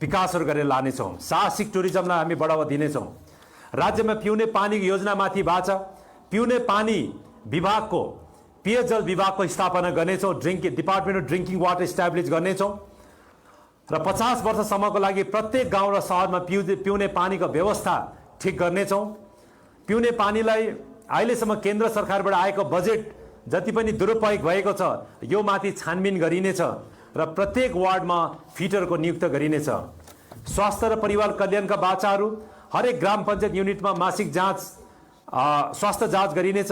विकासहरू गरेर लानेछौँ। साहसिक टुरिज्मलाई हामी बढावा दिनेछौँ। राज्यमा पिउने पानीको योजनामाथि बाचा पिउने पानी विभागको पेयजल विभागको स्थापना गर्नेछौँ। Department of drinking water establish गर्नेछौँ र 50 वर्षसम्मको लागि प्रत्येक गाउँ र सहरमा पिउने पानीको व्यवस्था ठिक गर्नेछौँ। पिउने पानीलाई अहिलेसम्म केन्द्र सरकारबाट आएको बजेट जति पनि दुरुपयोग भएको छ यो माथि छानबिन गरिनेछ र प्रत्येक वार्डमा फिटरको नियुक्त गरिनेछ। स्वास्थ्य र परिवार कल्याणका बाचाहरू हरेक ग्राम पञ्चायत युनिटमा मासिक जाँच स्वास्थ्य जाँच गरिनेछ।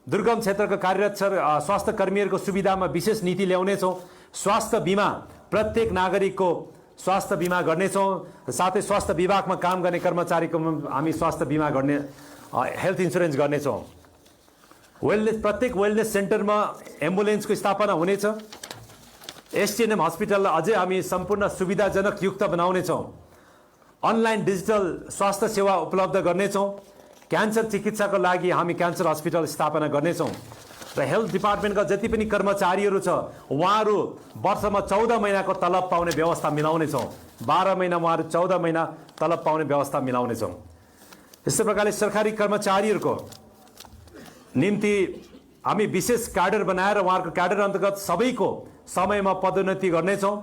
दुर्गम क्षेत्रका कार्यरत स्वास्थ्य कर्मीहरूको सुविधामा विशेष नीति ल्याउनेछौँ। स्वास्थ्य बिमा प्रत्येक नागरिकको स्वास्थ्य बिमा गर्नेछौँ। साथै स्वास्थ्य विभागमा काम गर्ने कर्मचारीको हामी स्वास्थ्य बिमा गर्ने हेल्थ इन्सुरेन्स गर्नेछौँ। वेलनेस प्रत्येक वेलनेस सेन्टरमा एम्बुलेन्सको स्थापना हुनेछ। एसटिएनएम हस्पिटललाई अझै हामी सम्पूर्ण सुविधाजनक युक्त बनाउनेछौँ। अनलाइन डिजिटल स्वास्थ्य सेवा उपलब्ध गर्नेछौँ। क्यान्सर चिकित्साको लागि हामी क्यान्सर हस्पिटल स्थापना गर्नेछौँ र हेल्थ डिपार्टमेन्टका जति पनि कर्मचारीहरू छ उहाँहरू वर्षमा 14 महिनाको तलब पाउने व्यवस्था मिलाउनेछौँ। 12 महिना उहाँहरू 14 महिना तलब पाउने व्यवस्था मिलाउनेछौँ। यस्तै प्रकारले सरकारी कर्मचारीहरूको निम्ति हामी विशेष क्याडर बनाएर उहाँहरूको क्याडर अन्तर्गत सबैको समयमा पदोन्नति गर्नेछौँ।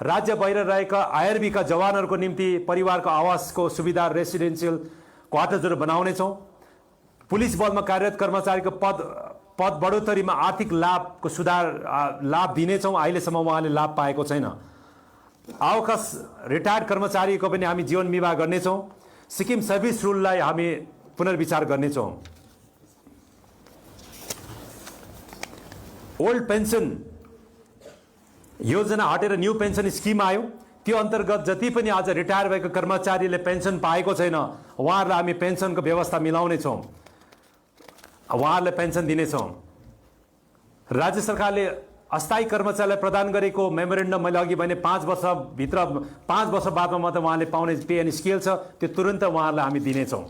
राज्य बाहिर रहेका आइआरबीका जवानहरूको निम्ति परिवारको आवासको सुविधा रेसिडेन्सियल क्वार्टर्सहरू बनाउनेछौँ। पुलिस बलमा कार्यरत कर्मचारीको पद बढोत्तरीमा आर्थिक लाभको लाभ दिनेछौँ। अहिलेसम्म उहाँले लाभ पाएको छैन। अवकाश रिटायर्ड कर्मचारीको पनि हामी जीवन बिमा गर्नेछौँ। सिक्किम सर्भिस रुललाई हामी पुनर्विचार गर्नेछौँ। ओल्ड पेन्सन योजना हटेर न्यू पेन्सन स्किम आयो। त्यो अन्तर्गत जति पनि आज रिटायर भएको कर्मचारीले पेन्सन पाएको छैन उहाँहरूलाई हामी पेन्सनको व्यवस्था मिलाउनेछौँ। उहाँहरूलाई पेन्सन दिनेछौँ। राज्य सरकारले अस्थायी कर्मचारीलाई प्रदान गरेको मेमोरेन्डम मैले अघि भने 5 वर्ष बादमा मात्र उहाँले पाउने पे एन्ड स्केल छ, त्यो तुरन्त उहाँहरूलाई हामी दिनेछौँ।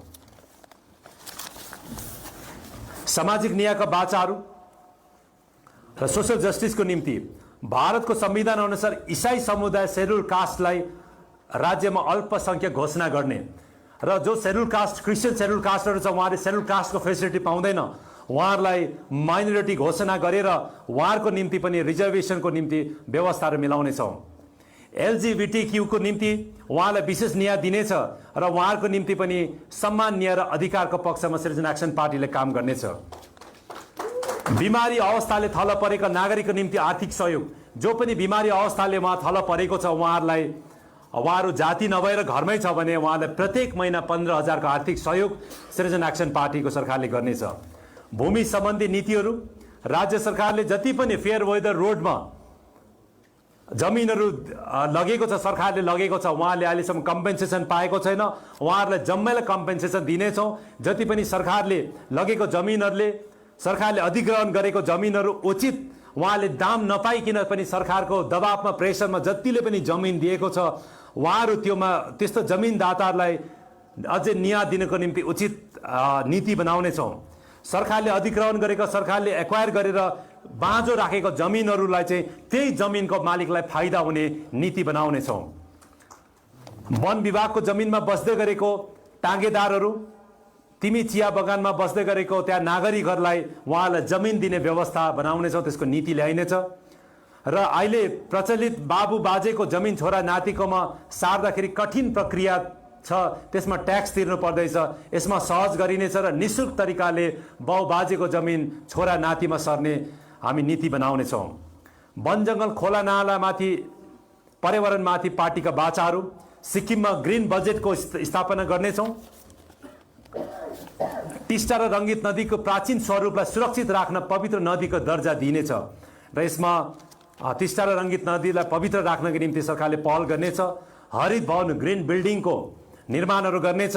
सामाजिक न्यायका बाचाहरू र सोसल जस्टिसको निम्ति भारतको संविधान अनुसार इसाई समुदाय शेड्युल कास्टलाई राज्यमा अल्पसङ्ख्यक घोषणा गर्ने र जो शेड्युल कास्ट क्रिस्चियन शेड्युल कास्टहरू छ उहाँहरूले शेड्युल कास्टको फेसिलिटी पाउँदैन, उहाँहरूलाई माइनोरिटी घोषणा गरेर उहाँहरूको निम्ति पनि रिजर्भेसनको निम्ति व्यवस्थाहरू मिलाउनेछौँ। एलजीबीटीक्यूको निम्ति उहाँलाई विशेष न्याय दिनेछ र उहाँहरूको निम्ति पनि सम्मान न्याय र अधिकारको पक्षमा सिटिजन एक्सन पार्टीले काम गर्नेछ। बिमारी अवस्थाले थल परेका नागरिकको निम्ति आर्थिक सहयोग, जो पनि बिमारी अवस्थाले उहाँ थल परेको छ उहाँहरू जाति नभएर घरमै छ भने उहाँलाई प्रत्येक महिना 15,000 को आर्थिक सहयोग सिटिजन एक्सन पार्टीको सरकारले गर्नेछ। भूमि सम्बन्धी नीतिहरू राज्य सरकारले जति पनि फेयर वेदर रोडमा जमिनहरू लगेको छ सरकारले लगेको छ उहाँले अहिलेसम्म कम्पेन्सेसन पाएको छैन, उहाँहरूलाई जम्मैलाई कम्पेन्सेसन दिनेछौँ। जति पनि सरकारले लगेको जमिनहरूले सरकारले अधिग्रहण गरेको जमिनहरू उचित उहाँले दाम नपाइकन पनि सरकारको दबावमा प्रेसरमा जतिले पनि जमिन दिएको छ उहाँहरू त्यस्तो जमिनदाताहरूलाई अझै न्याय दिनको निम्ति उचित नीति बनाउनेछौँ। सरकारले अधिग्रहण गरेको सरकारले एक्वायर गरेर बाँझो राखेको जमिनहरूलाई चाहिँ त्यही जमिनको मालिकलाई फाइदा हुने नीति बनाउनेछौँ। वन विभागको जमिनमा बस्दै गरेको टाँगेदारहरू, तिमी चिया बगानमा बस्दै गरेको त्यहाँ नागरिकहरूलाई उहाँलाई जमिन दिने व्यवस्था बनाउनेछौँ, त्यसको नीति ल्याइनेछ। र अहिले प्रचलित बाबु बाजेको जमिन छोरा नातिकोमा सार्दाखेरि कठिन प्रक्रिया छ, त्यसमा ट्याक्स तिर्नु पर्दैछ, यसमा सहज गरिनेछ र निःशुल्क तरिकाले बाउ बाजेको जमिन छोरा नातिमा सर्ने हामी नीति बनाउनेछौँ। वन जङ्गल खोला नालामाथि पर्यावरणमाथि पार्टीका बाचाहरू, सिक्किममा ग्रिन बजेटको स्थापना गर्नेछौँ। टिस्टा र रङ्गित नदीको प्राचीन स्वरूपलाई सुरक्षित राख्न पवित्र नदीको दर्जा दिइनेछ र यसमा टिस्टा र रङ्गित नदीलाई पवित्र राख्नको निम्ति सरकारले पहल गर्नेछ। हरित भवन ग्रिन बिल्डिङको निर्माणहरू गर्नेछ।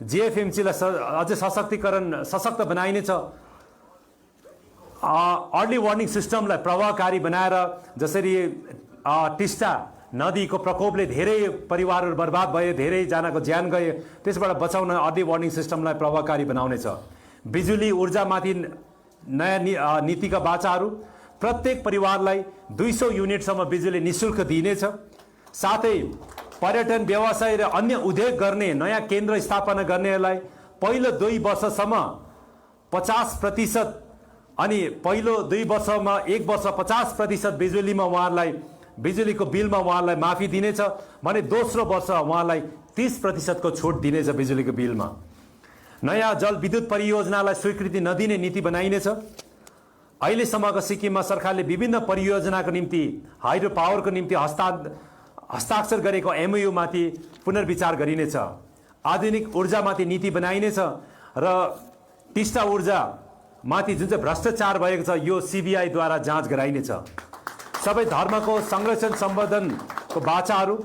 जिएफएमसीलाई अझै सशक्त बनाइनेछ। अर्ली वार्निङ सिस्टमलाई प्रभावकारी बनाएर जसरी टिस्टा नदीको प्रकोपले धेरै परिवारहरू बर्बाद भए, धेरैजनाको ज्यान गए, त्यसबाट बचाउन अर्ली वार्निङ सिस्टमलाई प्रभावकारी बनाउनेछ। बिजुली ऊर्जामाथि नयाँ नीतिका बाचाहरू, प्रत्येक परिवारलाई 200 युनिटसम्म बिजुली निःशुल्क दिइनेछ। साथै पर्यटन व्यवसाय र अन्य उद्योग गर्ने नयाँ केन्द्र स्थापना गर्नेहरूलाई पहिलो 2 वर्षसम्म 50% अनि पहिलो 2 वर्षमा 1 वर्ष 50% बिजुलीको बिलमा उहाँलाई माफी दिनेछ भने दोस्रो वर्ष उहाँलाई 30% को छुट दिनेछ बिजुलीको बिलमा। नयाँ जल विद्युत परियोजनालाई स्वीकृति नदिने नीति बनाइनेछ। अहिलेसम्मको सिक्किममा सरकारले विभिन्न परियोजनाको निम्ति हाइड्रो पावरको निम्ति हस्ताक्षर गरेको एमओयू माथि पुनर्विचार गरिनेछ। आधुनिक ऊर्जामाथि नीति बनाइनेछ र टिस्टा ऊर्जामाथि जुन चाहिँ भ्रष्टाचार भएको छ यो सीबीआईद्वारा जाँच गराइनेछ। सबै धर्मको संरक्षण सम्वर्धनको बाचाहरू,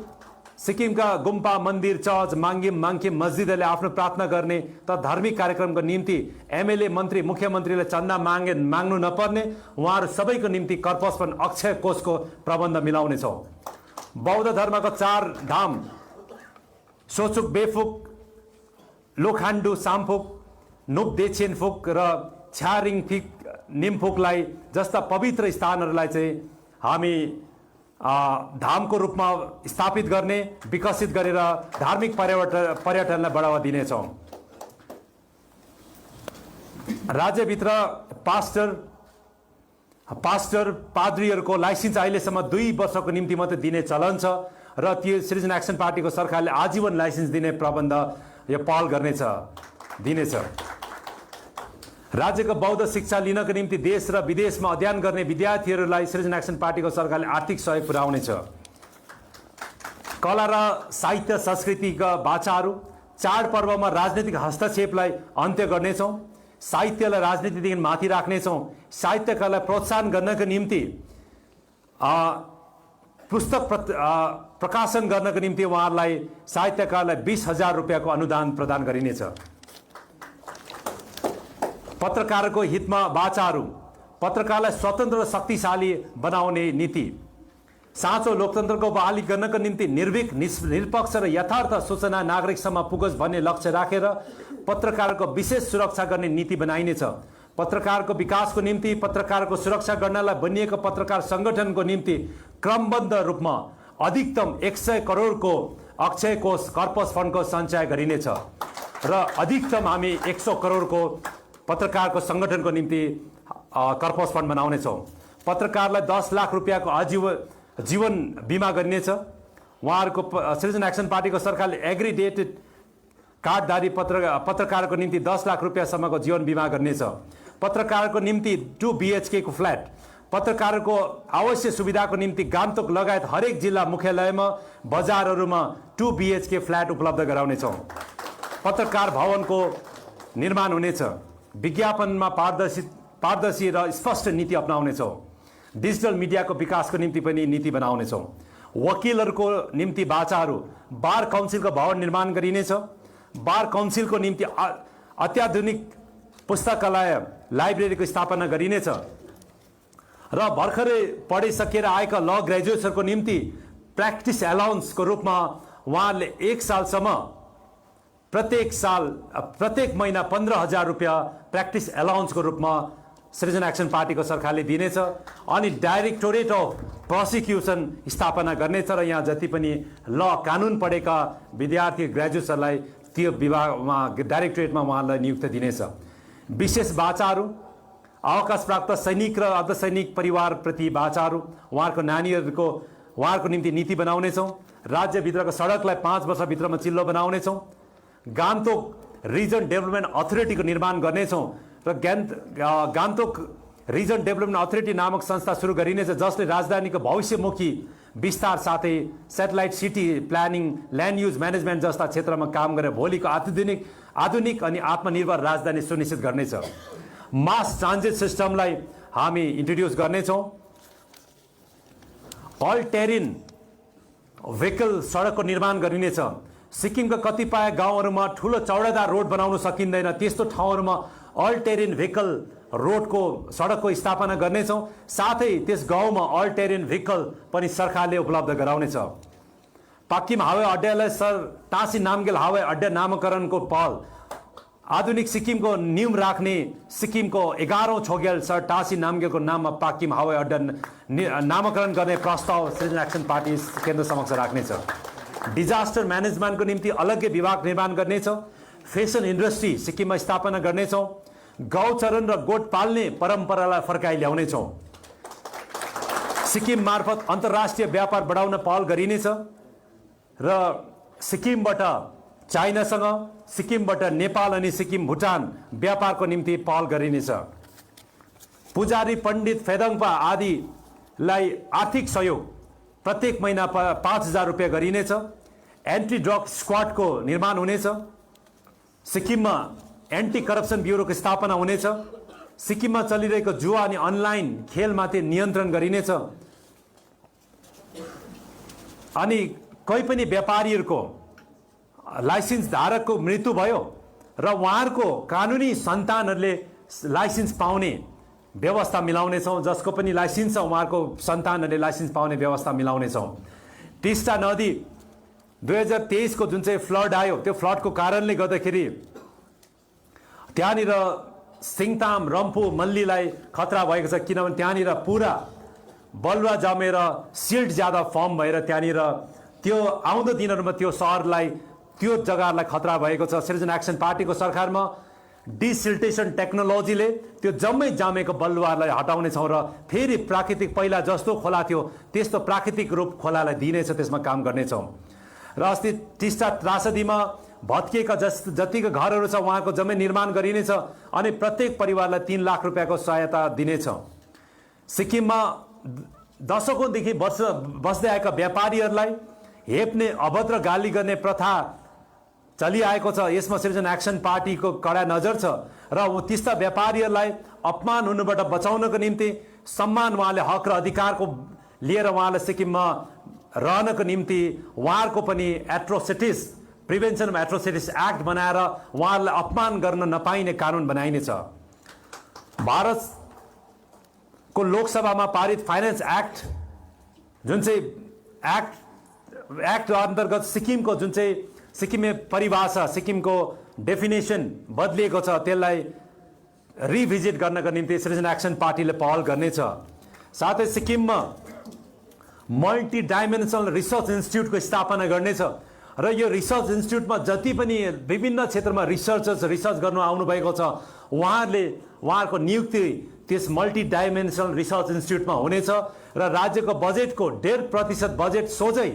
सिक्किमका गुम्पा, मन्दिर, चर्च, माङ्खिम मस्जिदहरूले आफ्नो प्रार्थना गर्ने त धार्मिक कार्यक्रमको निम्ति एमएलए, मन्त्री, मुख्यमन्त्रीले चन्दा माग्नु नपर्ने, उहाँहरू सबैको निम्ति कर्पस अक्षय कोषको प्रबन्ध मिलाउनेछौँ। बौद्ध धर्मको 4 धाम सोचुक बेफुक, लोखान्डु सामफुक, नुप देछेनफुक र छ्यारिङफिक निमफुकलाई जस्ता पवित्र स्थानहरूलाई चाहिँ हामी धामको रूपमा स्थापित गर्ने, विकसित गरेर धार्मिक पर्यटनलाई बढावा दिनेछौँ। राज्यभित्र पास्टर पाद्रीहरूको लाइसेन्स अहिलेसम्म 2 वर्षको निम्ति मात्रै दिने चलन छ र त्यो सृजना एक्सन पार्टीको सरकारले आजीवन लाइसेन्स दिने प्रबन्ध यो पहल दिनेछ। राज्यको बौद्ध शिक्षा लिनको निम्ति देश र विदेशमा अध्ययन गर्ने विद्यार्थीहरूलाई सृजना एक्सन पार्टीको सरकारले आर्थिक सहयोग पुर्याउनेछ। कला र साहित्य संस्कृतिका बाचाहरू, चाडपर्वमा राजनीतिक हस्तक्षेपलाई अन्त्य गर्नेछौँ। साहित्यलाई राजनीतिदेखि माथि राख्नेछौँ। साहित्यकारलाई प्रोत्साहन गर्नको निम्ति पुस्तक प्रकाशन गर्नको निम्ति उहाँहरूलाई साहित्यकारलाई 20,000 रुपियाँको अनुदान प्रदान गरिनेछ। पत्रकारको हितमा बाचाहरू, पत्रकारलाई स्वतन्त्र र शक्तिशाली बनाउने नीति, साँचो लोकतन्त्रको बहाली गर्नको निम्ति निर्भीक, निष्पक्ष र यथार्थ सूचना नागरिकसम्म पुगोस् भन्ने लक्ष्य राखेर पत्रकारको विशेष सुरक्षा गर्ने नीति बनाइनेछ। पत्रकारको विकासको निम्ति, पत्रकारको सुरक्षा गर्नलाई बनिएको पत्रकार सङ्गठनको निम्ति क्रमबद्ध रूपमा अधिकतम 100 करोडको अक्षय कोष कर्पस फन्डको सञ्चय गरिनेछ र अधिकतम हामी 100 करोडको पत्रकारको सङ्गठनको निम्ति कर्पस फन्ड बनाउनेछौँ। पत्रकारलाई 10 लाख रुपियाँको जीवन बिमा गरिनेछ। उहाँहरूको सृजना एक्सन पार्टीको सरकारले एग्रिडेटेड कार्डधारी पत्रकारको निम्ति 10 लाख रुपियाँसम्मको जीवन बिमा गर्नेछ। पत्रकारको निम्ति 2 BHK को फ्ल्याट, पत्रकारको आवश्यक सुविधाको निम्ति गान्तोक लगायत हरेक जिल्ला मुख्यालयमा, बजारहरूमा 2 BHK फ्ल्याट उपलब्ध गराउनेछौँ। पत्रकार भवनको निर्माण हुनेछ। विज्ञापनमा पारदर्शी र स्पष्ट नीति अपनाउनेछौँ। डिजिटल मिडियाको विकासको निम्ति पनि नीति बनाउनेछौँ। वकिलहरूको निम्ति बाचाहरू, बार काउन्सिलको भवन निर्माण गरिनेछ। बार काउन्सिलको निम्ति अत्याधुनिक पुस्तकालय, लाइब्रेरीको स्थापना गरिनेछ र भर्खरै पढिसकेर आएका ल ग्रेजुएट्सहरूको निम्ति प्र्याक्टिस एलाउन्सको रूपमा उहाँहरूले 1 सालसम्म प्रत्येक महिना 15,000 रुपियाँ प्र्याक्टिस एलाउन्सको रूपमा सृजना एक्सन पार्टीको सरकारले दिनेछ। अनि डाइरेक्टोरेट अफ प्रोसिक्युसन स्थापना गर्नेछ र यहाँ जति पनि ल कानुन पढेका विद्यार्थी ग्रेजुएट्सहरूलाई त्यो विभागमा डाइरेक्टोरेटमा उहाँलाई नियुक्ति दिनेछ। विशेष बाचाहरू, अवकाश प्राप्त सैनिक र अर्धसैनिक परिवारप्रति बाचाहरू, उहाँहरूको निम्ति नीति बनाउनेछौँ। राज्यभित्रको सडकलाई 5 वर्षभित्रमा चिल्लो बनाउनेछौँ। गान्तोक रिजन डेभलपमेन्ट अथोरिटीको निर्माण गर्नेछौँ र गान्तोक रिजन डेभलपमेन्ट अथोरिटी नामक संस्था सुरु गरिनेछ जसले राजधानीको भविष्यमुखी विस्तार साथै satellite city planning, land use management जस्ता क्षेत्रमा काम गरेर भोलिको आधुनिक अनि आत्मनिर्भर राजधानी सुनिश्चित गर्नेछ। मास ट्रान्जिट सिस्टमलाई हामी इन्ट्रोड्युस गर्नेछौँ। अल टेरिन भेहिकल सडकको निर्माण गरिनेछ। सिक्किमका कतिपय गाउँहरूमा ठुलो चौडादार रोड बनाउन सकिँदैन, त्यस्तो ठाउँहरूमा अल टेरिन भेहिकल रोडको सडकको स्थापना गर्नेछौँ। साथै त्यस गाउँमा अल टेरिन भेहिकल पनि सरकारले उपलब्ध गराउनेछ। पाक्किम हावाई अड्डालाई सर टाँसी नामगेल हावाई अड्डा नामकरणको पहल, आधुनिक सिक्किमको न्यूम राख्ने सिक्किमको 11औं छोगेल सर टाँसी नामगेलको नाममा पाक्किम हावाई अड्डा नामकरण गर्ने प्रस्ताव सृजना एक्सन पार्टी केन्द्र समक्ष राख्नेछ। डिजास्टर म्यानेजमेन्टको निम्ति अलग्गै विभाग निर्माण गर्नेछ। फेसन इन्डस्ट्री सिक्किममा स्थापना गर्नेछौँ। गौचरण र गोठ पाल्ने परम्परालाई फर्काइ ल्याउनेछौँ। सिक्किम मार्फत अन्तर्राष्ट्रिय व्यापार बढाउन पहल गरिनेछ र सिक्किमबाट चाइनासँग, सिक्किमबाट नेपाल अनि सिक्किम भुटान व्यापारको निम्ति पहल गरिनेछ। पुजारी पण्डित फेदङ्पा आदिलाई आर्थिक सहयोग प्रत्येक महिना 5,000 रुपियाँ गरिनेछ। एन्टी ड्रग स्क्वाडको निर्माण हुनेछ। सिक्किममा एन्टी करप्सन ब्युरोको स्थापना हुनेछ। सिक्किममा चलिरहेको जुवा अनि अनलाइन खेलमाथि नियन्त्रण गरिनेछ। अनि कोही पनि व्यापारीहरूको लाइसेन्स धारकको मृत्यु भयो र उहाँहरूको कानुनी सन्तानहरूले लाइसेन्स पाउने व्यवस्था मिलाउनेछौँ। जसको पनि लाइसेन्स छ उहाँहरूको सन्तानहरूले लाइसेन्स पाउने व्यवस्था मिलाउनेछौँ। टिस्टा नदी 2023 को जुन चाहिँ फ्लड आयो, त्यो फ्लडको कारणले गर्दाखेरि त्यहाँनिर सिङताम, रम्फू, मल्लीलाई खतरा भएको छ। किनभने त्यहाँनिर पुरा बलुवा जमेर सिल्ट ज्यादा फर्म भएर त्यहाँनिर त्यो आउँदो दिनहरूमा त्यो सहरलाई, त्यो जग्गालाई खतरा भएको छ। सिटिजन एक्सन पार्टीको सरकारमा डिसिल्टेसन टेक्नोलोजीले त्यो जम्मै जामेको बलुवालाई हटाउनेछौँ र फेरि प्राकृतिक पहिला जस्तो खोला थियो त्यस्तो प्राकृतिक रूप खोलालाई दिनेछ, त्यसमा काम गर्नेछौँ। र अस्ति टिस्टा त्रासदीमा भत्किएका जतिको घरहरू छ उहाँको जम्मै निर्माण गरिनेछ अनि प्रत्येक परिवारलाई 3 लाख रुपियाँको सहायता दिनेछ। सिक्किममा दशकौँदेखि बस्दै आएका व्यापारीहरूलाई हेप्ने, अभद्र गाली गर्ने प्रथा चलिआएको छ। यसमा सिटिजन एक्सन पार्टीको कडा नजर छ र त्यस्ता व्यापारीहरूलाई अपमान हुनुबाट बचाउनको निम्ति सम्मान, उहाँले हक र अधिकारको लिएर उहाँलाई सिक्किममा रहनको निम्ति उहाँहरूको पनि atrocities, prevention of atrocities act बनाएर उहाँहरूलाई अपमान गर्न नपाइने कानुन बनाइनेछ। भारतको लोकसभामा पारित फाइनेन्स एक्ट जुन चाहिँ एक्ट अन्तर्गत सिक्किमको जुन चाहिँ सिक्किमे परिभाषा, सिक्किमको डेफिनेसन बदलिएको छ, त्यसलाई रिभिजिट गर्नका निम्ति सिटिजन एक्सन पार्टीले पहल गर्नेछ। साथै सिक्किममा मल्टी डाइमेन्सनल रिसर्च इन्स्टिट्युटको स्थापना गर्नेछ र यो रिसर्च इन्स्टिट्युटमा जति पनि विभिन्न क्षेत्रमा रिसर्च गर्नु आउनुभएको छ उहाँहरूको नियुक्ति त्यस मल्टी डाइमेन्सनल रिसर्च इन्स्टिट्युटमा हुनेछ र राज्यको बजेटको 1.5% बजेट सोझै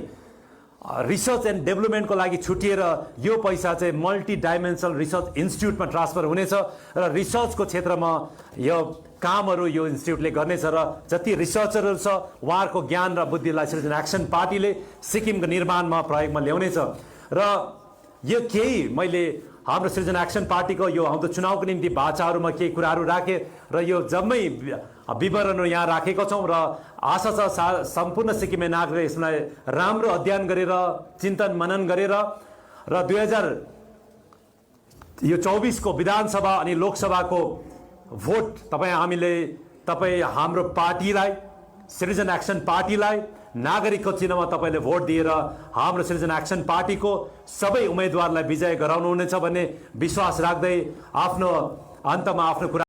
रिसर्च एन्ड डेभलपमेन्टको लागि छुटिएर यो पैसा चाहिँ मल्टी डाइमेन्सनल रिसर्च इन्स्टिट्युटमा ट्रान्सफर हुनेछ र रिसर्चको क्षेत्रमा यो कामहरू यो इन्स्टिट्युटले गर्नेछ र जति रिसर्चरहरू छ उहाँहरूको ज्ञान र बुद्धिलाई सिटिजन एक्सन पार्टीले सिक्किमको निर्माणमा प्रयोगमा ल्याउनेछ। र यो केही मैले हाम्रो सिटिजन एक्सन पार्टीको यो आउँदो चुनावको निम्ति बाचाहरूमा केही कुराहरू राखेँ र यो जम्मै विवरणहरू यहाँ राखेको छौँ र आशा छ सम्पूर्ण सिक्किमे नागरिकले यसलाई राम्रो अध्ययन गरेर, चिन्तन मनन गरेर र 2024 को विधानसभा अनि लोकसभाको भोट तपाईँ हाम्रो पार्टीलाई, सिटिजन एक्सन पार्टीलाई नागरिकको चिन्हमा तपाईँले भोट दिएर हाम्रो सिटिजन एक्सन पार्टीको सबै उम्मेदवारलाई विजय गराउनुहुनेछ भन्ने विश्वास राख्दै आफ्नो कुरा